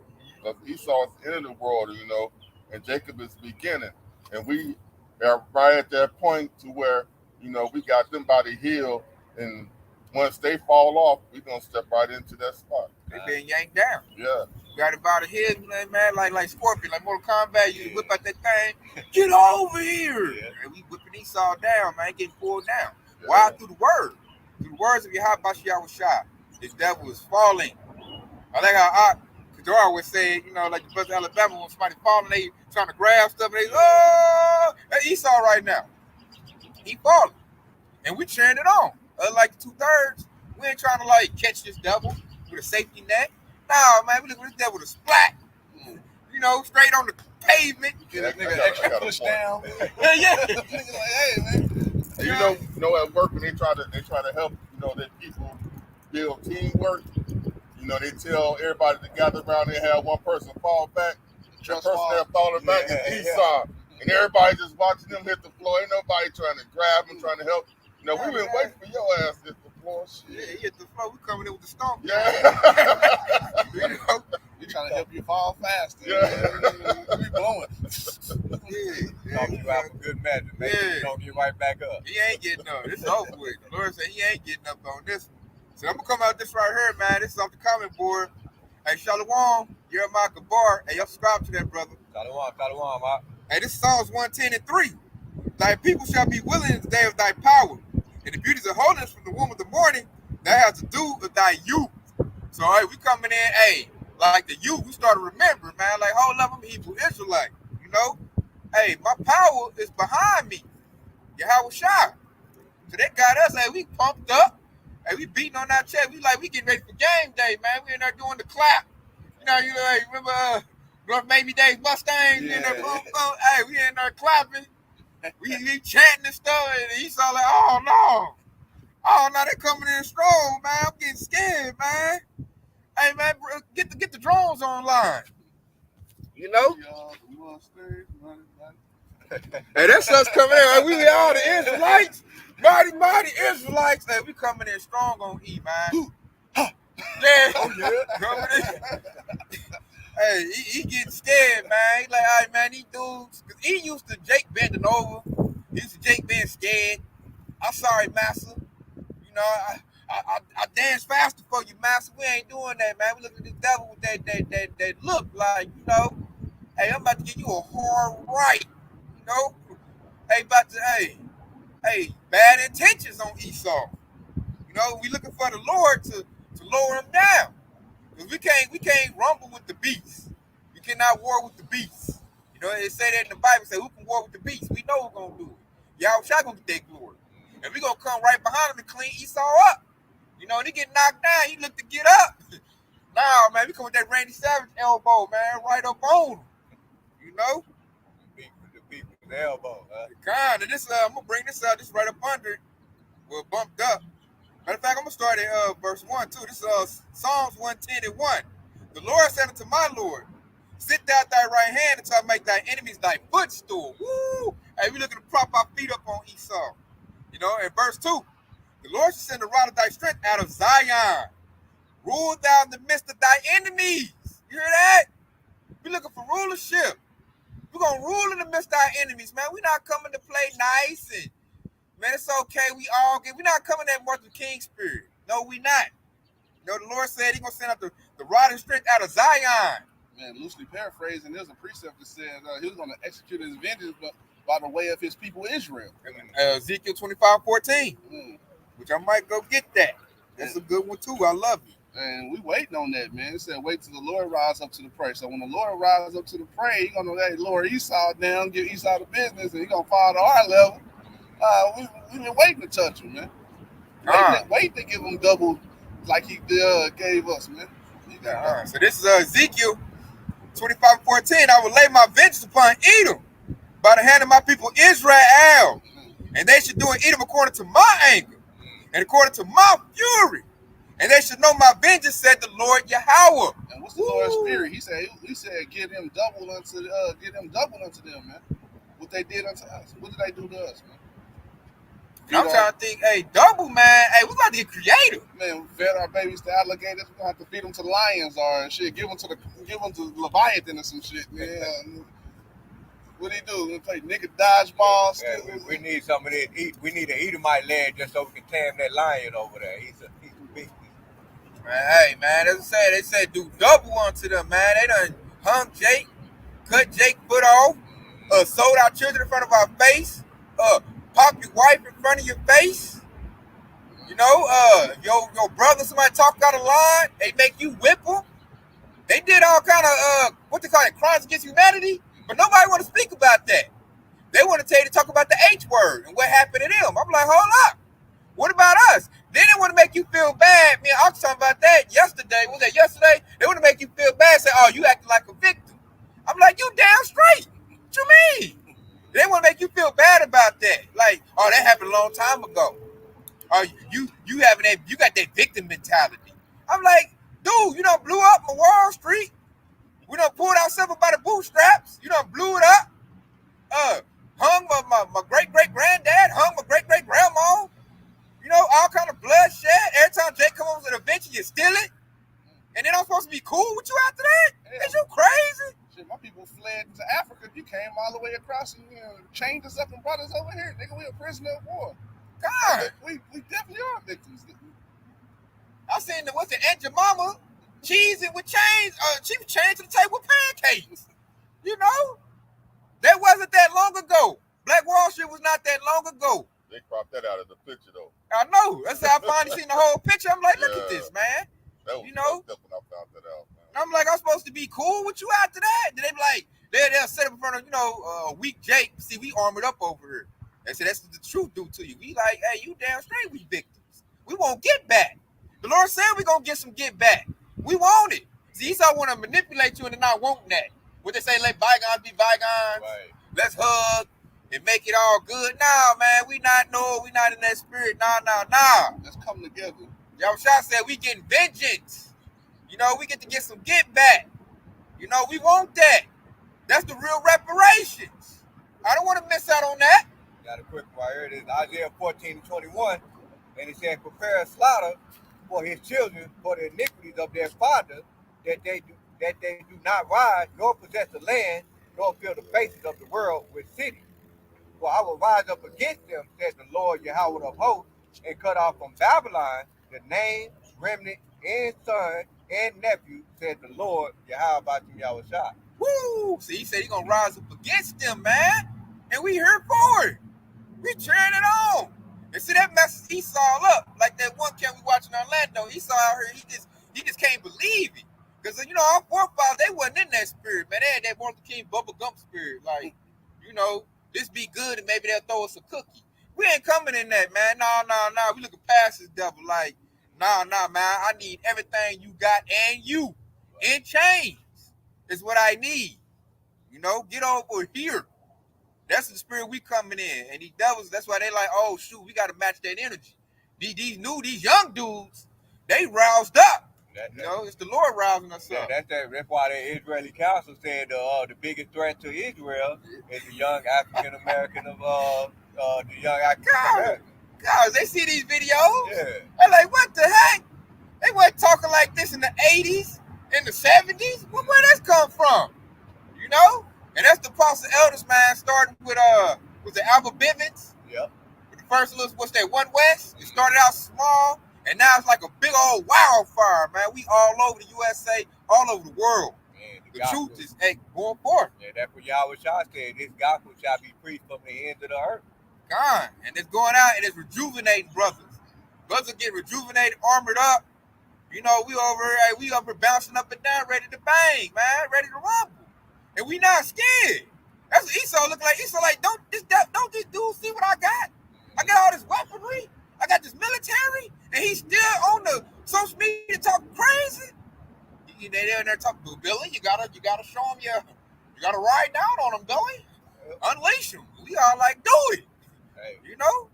Esau is the end of the world, you know, and Jacob is beginning. And we are right at that point to where, you know, we got them by the heel, and once they fall off, we're going to step right into that spot. They been yanked down. Yeah. Got it by the head, man, like Scorpion, like Mortal Kombat. You whip out that thing, get over here. Yeah. And we whipping Esau down, man, getting pulled down. Yeah. Why? Through the word. Through the words of Yahweh Shai. This devil is falling. I like how Kadar always say, you know, like the Bus Alabama, when somebody falling, they trying to grab stuff, and they, oh, that's Esau right now. He falling. And we cheering it on. Like 2/3, we ain't trying to like catch this devil with a safety net. No, man, we look at this devil with a splat. You know, straight on the pavement. Yeah, Give this nigga extra push down. Yeah. Nigga like, hey, man. And you know, at work when they try to help, you know, that people build teamwork. You know, they tell everybody to gather around and have one person fall back. The person that falling back is Esau. And everybody just watching them hit the floor. Ain't nobody trying to grab them, trying to help. You know, we been waiting for your ass to hit the floor. Shit. Yeah, he hit the floor. We coming in with the stomp. Yeah. You know? We trying to help you fall faster. Yeah. We blowing. Yeah. Talking about a good match to make sure you don't get right back up. He ain't getting up. This is over with. The Lord said he ain't getting up on this one. So I'm going to come out this right here, man. This is off the comment board. Hey, Shalom, Jeremiah Gabar. Hey, y'all subscribe to that, brother. Shalom, man. Hey, this is Psalms 110 and 3. Thy people shall be willing in the day of thy power, and the beauties of holiness from the womb of the morning, that has to do with thy youth. So, hey, we coming in, hey, like the youth, we start to remember, man, like whole of them Hebrew Israelite, you know? Hey, my power is behind me. Yahweh Shai. So they got us, hey, we pumped up. Hey, we beating on our chest. We getting ready for game day, man. We in there doing the clap. You know, like, remember North Maybe Days Mustangs? Yeah. In there, boom, boom. Hey, we in there clapping. We chanting and stuff, and he's all like, oh no, they coming in strong, man. I'm getting scared, man. Hey, man, get the drones online. You know? Hey, that's us coming in. We all the Israelites, mighty Israelites. Hey, we coming in strong on E, man. Yeah, coming in. Hey, he getting scared, man. He like, all right, man, these dudes, because he used to Jake bending over. He used to Jake being scared. I'm sorry, Massa. You know, I dance faster for you, Massa. We ain't doing that, man. We look at this devil with that look like, you know, hey, I'm about to give you a hard right. You know? Hey, bad intentions on Esau. You know, we looking for the Lord to lower him down. Because we can't rumble with the beast. We cannot war with the beast. You know, it say that in the Bible, say who can war with the beast? We know who's gonna do it. Y'all shall gonna get that glory. And we gonna come right behind him and clean Esau up. You know, and he get knocked down, he look to get up. Nah, man, we come with that Randy Savage elbow, man, right up on him. You know? The people's elbow, huh? Kind of this, I'm gonna bring this out, this right up under it. We're bumped up. Matter of fact, I'm gonna start at verse 1 too. This is Psalms 110:1. The Lord said unto my Lord, sit thou at thy right hand until I make thy enemies thy footstool. Woo! Hey, we looking to prop our feet up on Esau. You know, in verse 2, the Lord shall send the rod of thy strength out of Zion. Rule thou in the midst of thy enemies. You hear that? We looking for rulership. We're gonna rule in the midst of our enemies, man. We're not coming to play nice and man, it's okay. We're not coming at Martin Luther King spirit. No, we not. You know, the Lord said He's gonna send out the rod of strength out of Zion. Man, loosely paraphrasing, there's a precept that says he was going to execute his vengeance by the way of his people Israel. Ezekiel 25:14, which I might go get that. That's a good one too. I love it. And we waiting on that, man. It said, wait till the Lord rise up to the prey. So when the Lord rises up to the prey, He's going to let Lord Esau down, give Esau the business, and He's going to fall to our level. We've been waiting to touch him, man. Waiting to give him double like He gave us, man. So this is Ezekiel 25:14. I will lay my vengeance upon Edom by the hand of my people Israel, and they should do in Edom according to my anger and according to my fury, and they should know my vengeance, said the Lord Yahweh. And what's the Lord's spirit? He said, give them double unto them, man. What they did unto us. What did they do to us, man? I'm trying to think, hey, double, man. Hey, we got to get creative. Man, we fed our babies to alligators. We're going to have to feed them to lions or shit. Give them to Leviathan or some shit, man. What do? We play nigga dodgeball. Yeah, we need some of that. We need an Edomite land just so we can tame that lion over there. He's too big. Man, hey, man, as I said, they said do double unto them, man. They done hung Jake, cut Jake foot off, sold our children in front of our face, pop your wife in front of your face. You know, your brother, somebody talk out of line, they make you whip them. They did all kind of what they call it, crimes against humanity, but nobody want to speak about that. They want to tell you to talk about the H word and what happened to them. I'm like, hold up. What about us? Then they want to make you feel bad. Me and I was talking about that yesterday. Was that yesterday? They want to make you feel bad. Say, oh, you acting like a victim. I'm like, you damn straight. What you mean? They want to make you feel bad about that. Like, oh, that happened a long time ago. Or you got that victim mentality. I'm like, dude, you done blew up my Wall Street. We done pulled ourselves by the bootstraps. You done blew it up. Hung my great-great-granddad, hung my great-great-grandma. You know, all kind of bloodshed. Every time Jake comes over to the adventure, you steal it. And then I'm supposed to be cool with you after that? Is you crazy? Shit, my people fled to Africa. You came all the way across and chained us up and brought us over here. Nigga, we a prisoner of war. God. We definitely are victims. I seen Aunt Jemima cheesing with chains. She was chained to the table with pancakes. You know? That wasn't that long ago. Black Wall Street was not that long ago. They cropped that out of the picture, though. I know. That's how I finally seen the whole picture. I'm like, look at this, man. That was you know? when I found that out, man. I'm like, I'm supposed to be cool with you after that? Then they be like, they'll set up in front of, weak Jake. See, we armored up over here. They said, that's what the truth do to you. We like, hey, you damn straight, we victims. We won't get back. The Lord said we're going to get some get back. We want it. See, Esau want to manipulate you into not wanting that. What they say, let bygones be bygones. Right. Let's hug and make it all good. Nah, man, we not in that spirit. Nah. Let's come together. Yahushua said we getting vengeance. You know, we get to get some get back. You know, we want that. That's the real reparations. I don't want to miss out on that. Got a quick one here. It is Isaiah 14:21. And it says, prepare a slaughter for his children for the iniquities of their fathers, that they do not rise, nor possess the land, nor fill the faces of the world with cities. For I will rise up against them, says the Lord Yahweh of hosts, and cut off from Babylon the name, remnant, and son, and nephew, said the Lord Yahweh Yahushua. Woo! See, he said he's going to rise up against them, man. And we here for it. We cheering it on. And see, that messes Esau up. Like that one camp we watching in Orlando. Esau out here, he just can't believe it. Because, you know, our forefathers, they wasn't in that spirit, man. They had that Martin King Bubba Gump spirit. Like, you know, this be good and maybe they'll throw us a cookie. We ain't coming in that, man. No. We looking past this devil. Like, nah, man. I need everything you got and you in chains is what I need. You know, get over here. That's the spirit we coming in. And these devils, that's why they like, oh, shoot, we got to match that energy. These young dudes, they roused up. You know, it's the Lord rousing us up. That's why the Israeli Council said the biggest threat to Israel is the young African American the young African American. God, they see these videos. Yeah. They're like, what the heck? They weren't talking like this in the 80s, in the 70s. Where this come from? You know? And that's the Apostle Elders, man, starting with the Albert Bivens. Yep. The first little, what's that, One West? It started out small. And now it's like a big old wildfire, man. We all over the USA, all over the world. Man, the truth is going forth. Yeah, that's what Yahweh Shah said. This gospel shall be preached from the ends of the earth. God. And it's going out and it's rejuvenating brothers. Brothers get rejuvenated, armored up. You know, we over here bouncing up and down, ready to bang, man, ready to rumble. And we not scared. That's what Esau look like. Esau like, don't this dude see what I got? I got all this weaponry. I got this military, and he's still on the social media talking crazy. They're in there talking, Billy, you gotta show him you gotta ride down on him, Billy. Unleash him. We all like, do it. Hey, you know?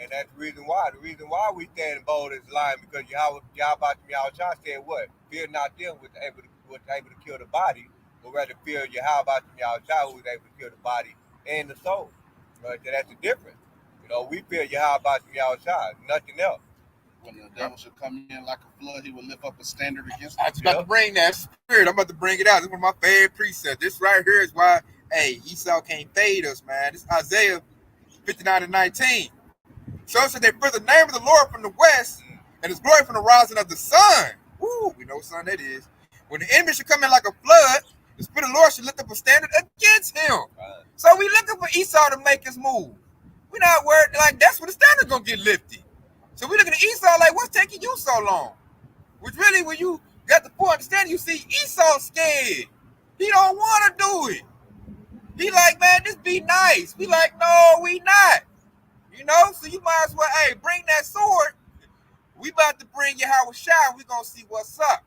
And that's the reason why. The reason why we stand bold is lying, because Yahweh Shah said what? Fear not them which able to kill the body, but rather fear Yahweh Shah who is able to kill the body and the soul. Right? So that's the difference. You know, we fear Yahweh Shah, nothing else. When the devil should come in like a flood, he will lift up a standard against us. I was about to bring that spirit. I'm about to bring it out. This is one of my favorite precepts. This right here is why, Esau can't fade us, man. This is Isaiah 59:19. So it said they fear the name of the Lord from the west, and his glory from the rising of the sun. Woo, we know what sun that is. When the enemy should come in like a flood, the spirit of the Lord should lift up a standard against him. Right. So we looking for Esau to make his move. We're not worried, like that's where the standard gonna get lifted. So we looking at Esau like, what's taking you so long? Which really, when you got the full understanding, you see Esau scared. He don't want to do it. He like, man, this be nice. We like, no, we not. You know, so you might as well, bring that sword. We about to bring Yahweh Shah. We gonna see what's up.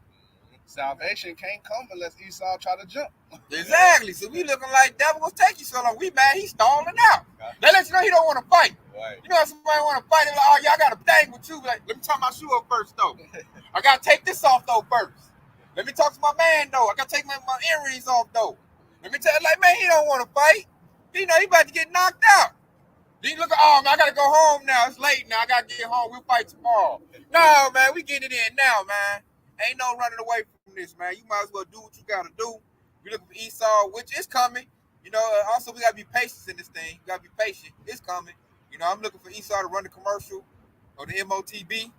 Salvation can't come unless Esau try to jump. Exactly. So we looking like, devil, what's taking you so long? We mad, he's stalling out. That lets you know he don't want to fight. Right. You know, if somebody want to fight, they're like, oh, y'all got a thing with you. Like, let me talk my shoe up first, though. I got to take this off, though, first. Let me talk to my man, though. I got to take my earrings off, though. Let me tell you, like, man, he don't want to fight. He know he about to get knocked out. Then you look at, oh, man, I got to go home now. It's late now. I got to get home. We'll fight tomorrow. No, man, we getting it in now, man. Ain't no running away from this, man. You might as well do what you got to do. We looking for Esau, which is coming. You know, also, we got to be patient in this thing. We got to be patient. It's coming. You know, I'm looking for Esau to run the commercial or the MOTB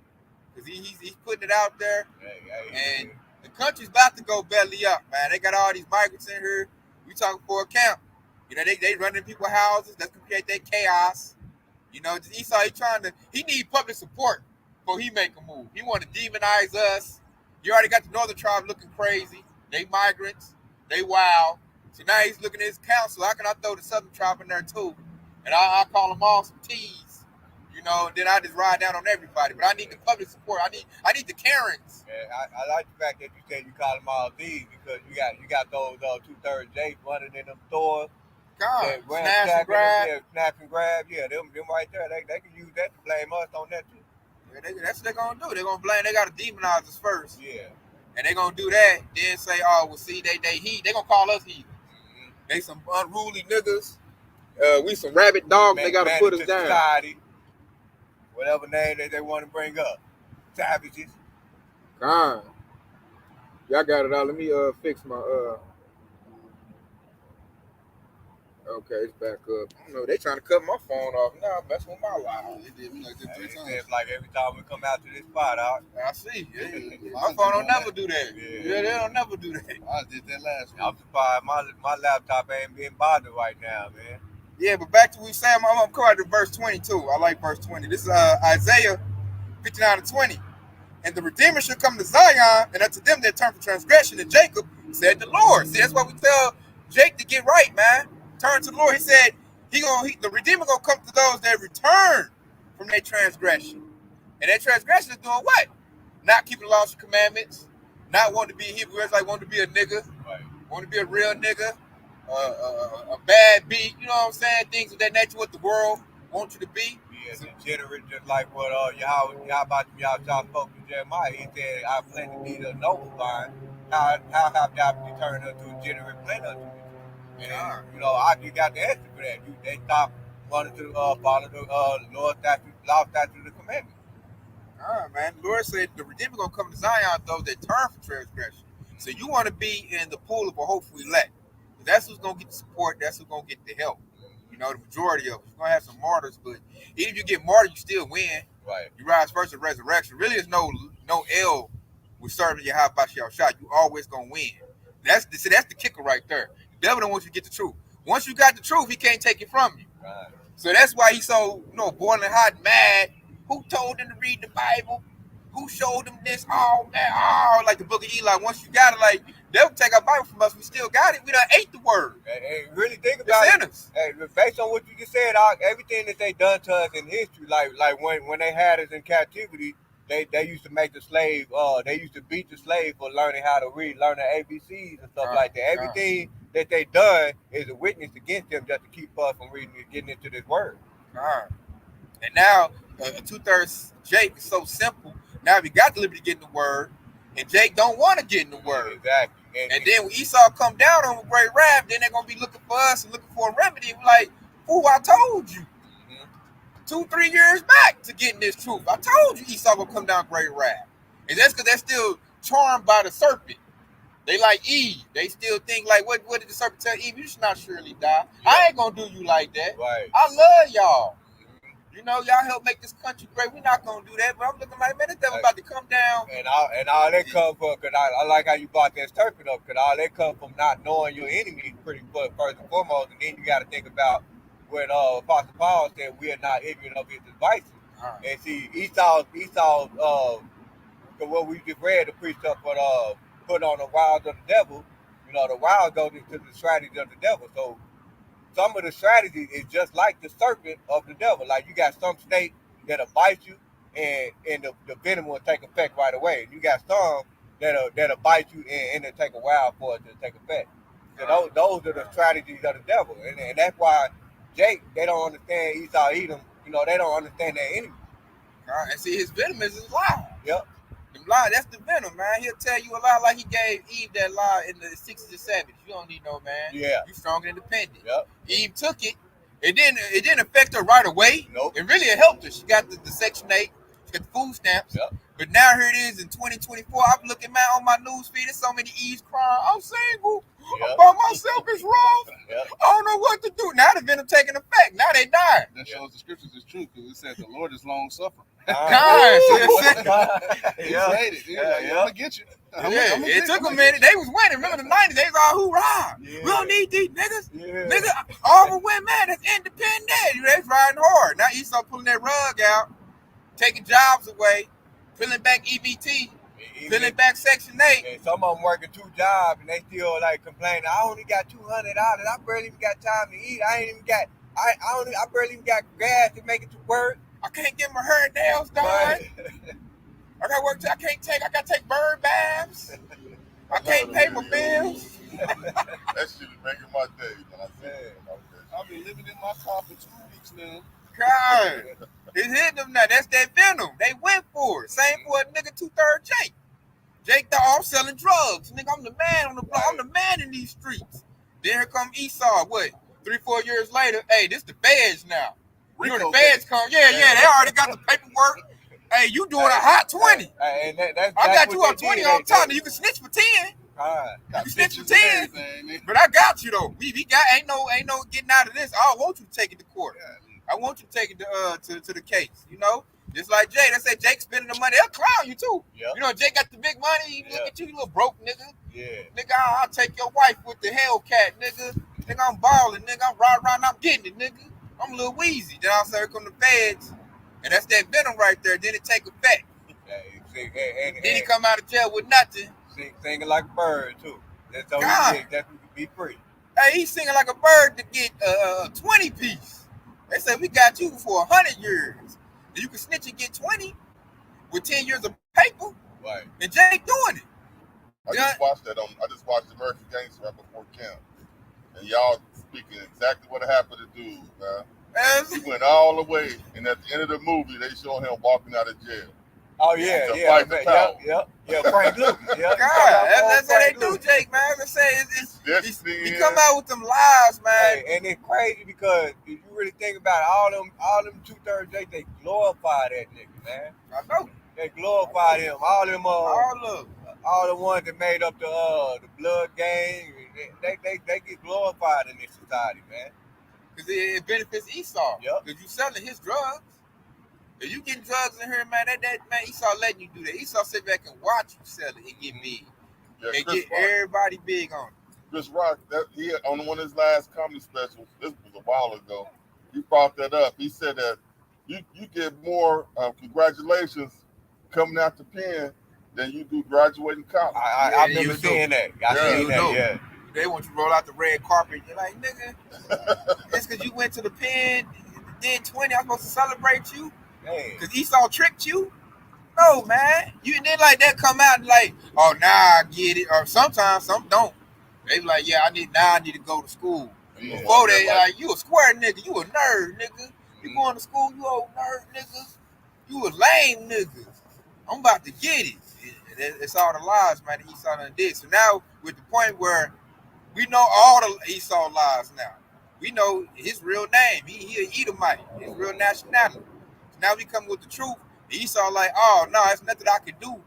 because he's putting it out there. And the country's about to go belly up, man. They got all these migrants in here. We talking for a camp. You know, they running people's houses. That's going to create that chaos. You know, Esau, he need public support before he make a move. He want to demonize us. You already got the northern tribe looking crazy. They migrants. They wild. So now he's looking at his council. How can I throw the southern tribe in there too? And I call them all some T's, you know, and then I just ride down on everybody. But I need the public support. I need the Karens. Yeah, I like the fact that you said you call them all T's because you got those 2/3 J's running in them stores. God, snatch and grab. Yeah, snatch and grab. Yeah, them right there. They can use that to blame us on that too. Yeah, that's what they're gonna do. They're gonna blame. They gotta demonize us first. Yeah. And they're gonna do that. Then say, oh, well, see, they gonna call us heathens. Mm-hmm. They some unruly niggas. We some rabid dogs. They gotta put us down. Society, whatever name they want to bring up. Savages. God. Y'all got it out. Let me fix my Okay, it's back up. I don't know. They trying to cut my phone off now. That's with my life. They did me like that 3 times. It's like every time we come out to this spot, I see. Yeah. My phone don't never do that. Yeah, they don't never do that. I did that last week. I'm surprised my laptop ain't being bothered right now, man. Yeah, but back to what we said, I'm going to verse 22. I like verse 20. This is Isaiah 59:20. and the Redeemer should come to Zion, and unto them that turn from transgression, and Jacob, said the Lord. See, that's why we tell Jake to get right, man. Turn to the Lord. He said the Redeemer gonna come to those that return from their transgression. And that transgression is doing what? Not keeping the laws and commandments, not wanting to be a Hebrew, like wanting to be a nigga, Right. want to be a real nigga, a bad beat, you know what I'm saying? Things of that nature, what the world wants you to be. Be as degenerate, just like what Yahweh spoke to Jeremiah. He said, I plan to be the noble vine. How have thou returned unto a degenerate plant unto me? And, you know, you got the answer for that. They stopped wanting to follow the Lord's statutes, law, statutes, and commandments. All right, man. The Lord said the Redeemer gonna come to Zion, those that turn from transgression. So you want to be in the pool of a hopeful elect. That's who's gonna get the support. That's who's gonna get the help. You know, the majority of us. You're gonna have some martyrs, but even if you get martyred, you still win. Right. You rise first in resurrection. Really, there's no L with serving your high bashal shot. You always gonna win. That's the kicker right there. The devil don't want you to get the truth. Once you got the truth, he can't take it from you. Right. So that's why he's so boiling hot and mad. Who told them to read the Bible? Who showed them this? Oh man, like the book of Eli. Once you got it, like they'll take our Bible from us. We still got it. We done ate the word. Hey, really think about It's in it. us. Hey, based on what you just said, everything that they done to us in history, like when they had us in captivity, they used to make the slave. They used to beat the slave for learning how to read, learning ABCs and stuff like that. Everything that they done is a witness against them just to keep us from reading and getting into this word. And now a 2/3 Jake is so simple. Now we got the liberty to get in the word, and Jake don't want to get in the word. Exactly. And then when Esau come down on a great wrath, then they're gonna be looking for us and looking for a remedy. We're like, fool, I told you 2-3 years back to getting this truth. I told you Esau gonna come down great wrath. And that's because they're still charmed by the serpent. They like Eve. They still think like, what did the serpent tell Eve? You should not surely die. Yeah. I ain't gonna do you like that. Right. I love y'all. You know, y'all help make this country great. We're not gonna do that. But I'm looking like, man, this devil about to come down. And all that come from, because I like how you brought that serpent up, because all that come from not knowing your enemy pretty first and foremost. And then you got to think about what Apostle Paul said, we are not ignorant of his devices. And see, Esau, what we just read, the precept put on the wiles of the devil. You know, the wiles goes into the strategy of the devil. So some of the strategy is just like the serpent of the devil. Like you got some snake that'll bite you, and the venom will take effect right away. And you got some that'll bite you, and it'll take a while for it to take effect. So those are the strategies of the devil, and that's why Jake, they don't understand Esau, Edom. You know, they don't understand their enemy. And see, his venom is his lie. Yep. The lie, that's the venom, man. He'll tell you a lie like he gave Eve that lie in the 60s and 70s. You don't need no man. Yeah. You strong and independent. Yep. Eve took it. It didn't affect her right away. Nope. It really helped her. She got the Section 8. She got the food stamps. Yep. But now here it is in 2024. I'm looking, man, on my news feed. There's so many Eves crying. I'm single. Yep. I'm by myself. It's rough. Yep. I don't know what to do. Now the venom taking effect. Now they dying. That shows the scriptures is true, because it says the Lord is long suffering. Yeah. I'm gonna get you. It took a minute. They was winning. Remember the 90s? They was all hoorah. Yeah. We don't need these niggas. Yeah. Nigga, all the women, man, that's independent. They riding hard. Now Esau pulling that rug out, taking jobs away, peeling back EBT, peeling back Section 8. And some of them working 2 jobs, and they still like complaining. I only got $200. I barely even got time to eat. I barely even got gas to make it to work. I can't get my hair and nails done. Right. I got work. I gotta take bird baths. I can't pay my bills. That shit is making my day. When I say I've been living in my car for 2 weeks now. God, it's hitting them now. That's that venom. They went for it. Same for a nigga 2/3 Jake. Jake thought I'm selling drugs. Nigga, I'm the man on the block. I'm the man in these streets. Then here come Esau. What? 3-4 years later, hey, this the feds now. You know the feds come. Yeah, they already got the paperwork. Hey, you doing a hot 20. And that's I got you what on they 20 did. on top. You can snitch for 10. You can snitch for 10. But I got you though. We got ain't no getting out of this. I don't want you to take it to court. I want you to take it to the case. You know, just like Jay. They say Jake spending the money. They'll clown you too. Yep. You know, Jake got the big money. Look at you little broke nigga. Yeah. Nigga, I'll take your wife with the Hellcat, nigga. Nigga, I'm balling, nigga. I'm riding around, I'm getting it, nigga. I'm a little wheezy. Then I'll say, here come the feds. And that's that venom right there. Then it take effect. Yeah, And Then he come out of jail with nothing. singing like a bird too. That's all God. he did. That's what be free. Hey, he's singing like a bird to get 20 piece. They said we got you for 100 years. And you can snitch and get 20 with 10 years of paper. Right. And Jake doing it. I just watched American Gangster right before camp, and y'all speaking exactly what happened to dude, man. He went all the way, and at the end of the movie, they show him walking out of jail. Oh yeah, To yeah, fight the man, power. yeah. Frank Lucas, yeah. God, that's how they do, Jake, man. I say he come out with them lies, man. Hey, and it's crazy because if you really think about it, all them 2/3 Jake, they glorify that nigga, man. I know. They glorify him. All them all the ones that made up the blood gang, they get glorified in this society, man. Because it benefits Esau. Yep. Because you selling his drugs. If you getting drugs in here, man, that man, Esau letting you do that. Esau sit back and watch you sell it and get big. Yeah, And Chris get Rock. everybody big on it. Chris Rock, he on one of his last comedy specials. This was a while ago. He brought that up. He said that you get more congratulations coming out the pen than you do graduating college. I remember seeing that. I seen that. Yeah. They want you to roll out the red carpet. You're like, nigga, it's because you went to the pen, did 20. I'm supposed to celebrate you because Esau tricked you. No, man. You didn't like that come out and like, oh, now I get it. Or sometimes some don't. They be like, yeah, I need to go to school. Yeah. Before they like, you a square nigga, you a nerd nigga. You going to school, you old nerd niggas. You a lame niggas. I'm about to get it. It's all the lies, man, that Esau done did. So now we're at the point where we know all the Esau lies now. We know his real name. He an Edomite, his real nationality. So now we come with the truth. Esau like, oh, no, there's nothing I can do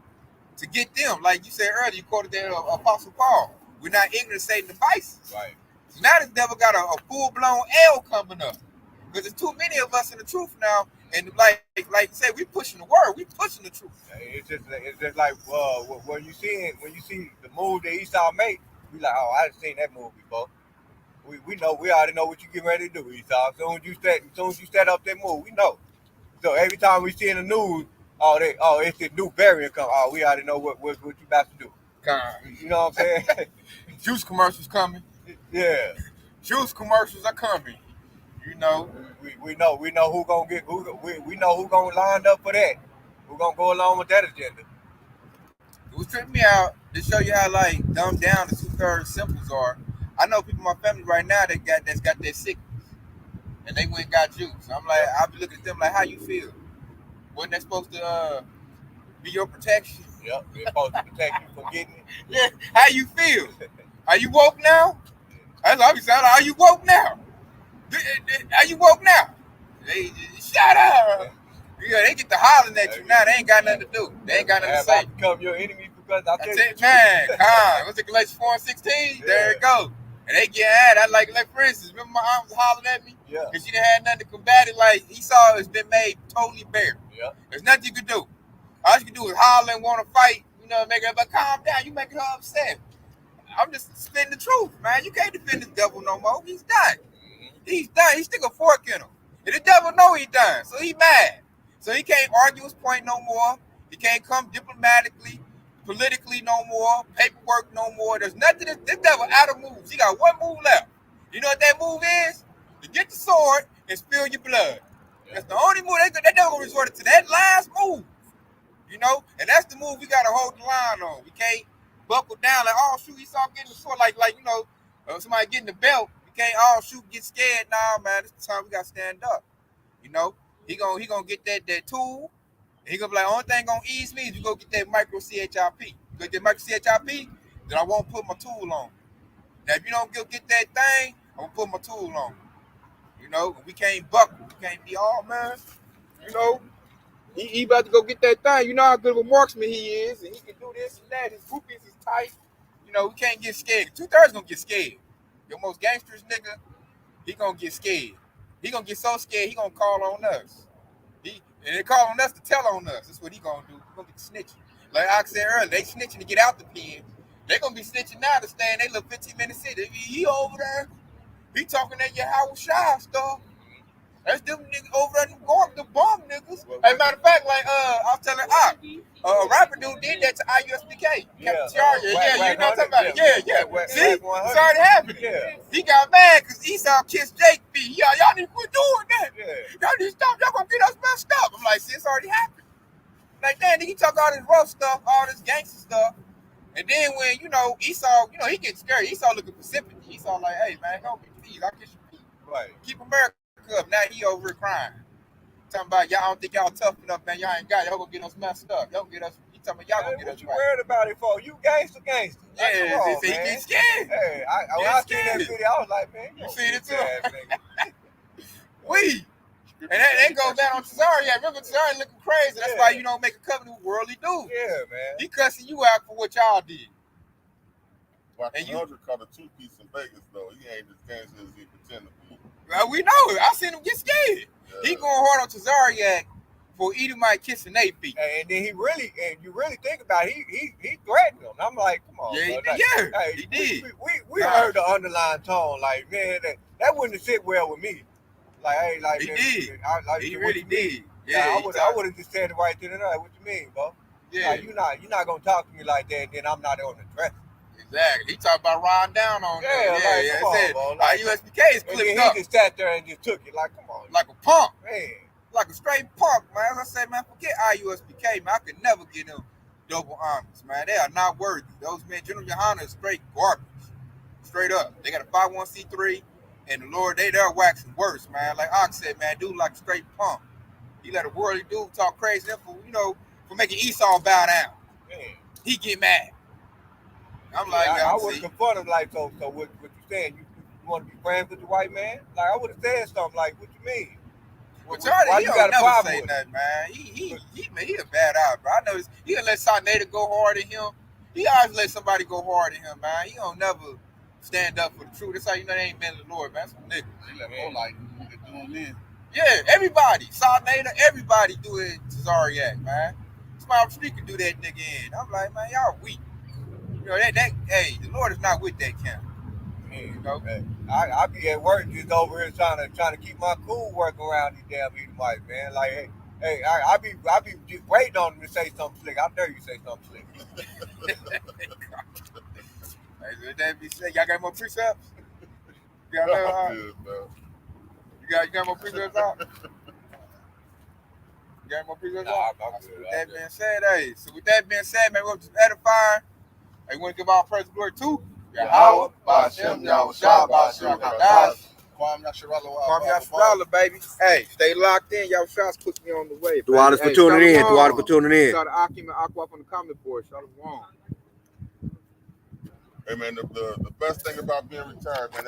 to get them. Like you said earlier, you quoted that Apostle Paul. We're not ignorant of Satan's devices. Right. So now this devil got a full-blown L coming up. Because there's too many of us in the truth now. And like you say, we pushing the word. We pushing the truth. It's just like when you see the move that Esau make, we like, oh, I done seen that move before. We already know what you getting ready to do, Esau. As soon as you set up that move, we know. So every time we see in the news, it's this new variant come. Oh, we already know what you about to do. You know what I'm saying? Juice commercials coming. Yeah. Juice commercials are coming. You know. We know who gonna get we know who gonna line up for that. Who gonna go along with that agenda. It was tripping me out to show you how like dumbed down the 2/3 simples are. I know people in my family right now that's got that sickness. And they went and got juice. I'm like, I'll be looking at them like, how you feel? Wasn't that supposed to be your protection? Yep, they're supposed to protect you from getting it. Yeah. How you feel? Are you woke now? That's what I be saying. Are you woke now? Are you woke now? They shut up. Yeah, they get to hollering at you now. They ain't got nothing to do. They ain't got nothing to say. I become your enemy because I tell you. Man, what's it, Galatians 4:16? Yeah. There it goes. And they get at it. Like for instance, remember my aunt was hollering at me? Yeah. Because she didn't have nothing to combat it. Like Esau has been made totally bare. Yeah. There's nothing you can do. All you can do is holler and want to fight. You know, make her, but calm down. You making her upset. I'm just spitting the truth, man. You can't defend this devil no more. He's done. He's done. He stick a fork in him. And the devil know he done. So he mad. So he can't argue his point no more. He can't come diplomatically, politically no more, paperwork no more. There's nothing. This devil out of moves. He got one move left. You know what that move is? To get the sword and spill your blood. Yeah. That's the only move. That devil resorted to that last move. You know? And that's the move we got to hold the line on. We can't buckle down like, oh, shoot, Esau getting the sword. Like you know, somebody getting the belt. We can't, oh, shoot, get scared. Nah, man, this is the time we got to stand up. You know? He gonna get that tool. And he gonna be like, only thing gonna ease me is you go get that micro CHIP. You go get that micro CHIP, then I won't put my tool on. Now, if you don't go get that thing, I'm gonna put my tool on. You know, we can't buckle. We can't be all, man. You know, he about to go get that thing. You know how good of a marksman he is, and he can do this and that. His groupies is tight. You know, we can't get scared. 2/3 gonna get scared. Your most gangsters nigga, he gonna get scared. He gonna get so scared, he gonna call on us. And they call on us to tell on us. That's what he gonna do. He gonna get snitching. Like I said earlier, they snitching to get out the pen. They gonna be snitching now to stay in their little 15-minute city. He over there, he talking that Yahweh Shai stuff. That's them niggas over there, the bomb niggas. As a matter of fact, like I was telling a rapper dude did that to IUSBK. Yeah. Yeah, you know what I'm talking about? Yeah. Whack See, it's 100. already happening. Yeah. He got mad because Esau kissed Jake feet. Y'all need to quit doing that. Yeah. Y'all need to stop. Y'all gonna get us messed up. I'm like, see, it's already happened. Like, damn, he talk all this rough stuff, all this gangster stuff. And then when, Esau, he gets scared. Esau looking for sympathy. Esau like, hey, man, help me, please. I'll kiss your feet. Right. Keep America up. Now he over here crying. Talking about, y'all don't think y'all tough enough, man. Y'all ain't got it. Y'all gonna get us messed up. Y'all gonna get us. He talking about, y'all gonna get us What you right. worried about it for? You gangster. Yeah, Come on, he man. get scared. Hey, when I seen that scared. video, I was like, man, You seen it too? too? We. And that goes down on Tazariak. Remember, Tazariak looking crazy. That's why you don't make a covenant with worldly dudes. Yeah, man. He cussing you out for what y'all did. Watch And you- 100 caught a 2-piece in Vegas, though. He ain't as gangster as he pretend to be. Well, we know it. I seen him get scared. Yeah. He going hard on Tazariak for Edomite kissing their feet. And then you really think about it, he threatened him. I'm like, come on, Yeah, he bro. did. Like, Yeah, hey, he did. We heard the underlying tone, like, man, that wouldn't sit well with me. Like, hey, like He man, did. He What really you mean? did. Yeah, I would have just said it right then and there. What you mean, bro? Yeah, Like, you're not gonna talk to me like that, then I'm not on the dress. exactly. He talking about riding down on Yeah, that. like, come on, bro. Like, IUSBK is And then clipped he up just sat there and just took it. Like, come on, like a punk. man. Like a straight punk, man. As I said, man, forget IUSBK, man. I could never get them double honors, man. They are not worthy. Those men, General Yohana is straight garbage. Straight up. They got a 501c3, and the Lord, they're waxing worse, man. Like Ox said, man, dude like a straight punk. He let a worldly dude talk crazy for making Esau bow down. Man. He get mad. I'm like, I would have confronted him like, so what you saying? You want to be friends with the white man? Like, I would have said something like, what you mean? Well, Charlie, Why he you don't got a never problem say with nothing, man. He a bad eye, bro. I know he'll let Sarnada go hard at him. He always let somebody go hard at him, man. He don't never stand up for the truth. That's how you know they ain't men of the Lord, man. Some niggas. They let Polite do him in. Yeah, everybody. Sarnada, everybody do it to Zariak, man. Smile Street can do that nigga in. I'm like, man, y'all weak. You know, hey, the Lord is not with that camp. Man, You know? hey, I be at work just over here trying to keep my cool work around these damn Edomites, man. Like, hey, I be just waiting on them to say something slick. I dare you say something slick. Hey, with that be said, y'all got more precepts? You got Oh, dude, no. You got more precepts out? You got more precepts Nah, out? I'm So good. with that being said, man, we're just edifying. Hey, we want to give all praise and glory to Yahweh, Ba'ashem, Yahushua, Ba'ashem, Kadash. Kwam Yasharala. Kwame Yasharala, baby. Hey, stay locked in. Y'all shots put me on the way. Through all this for tuning in. Through all this for tuning in. Shout out to Akim and Aqua on the comment board. Shout out to Hey, man, the best thing about being retired, man,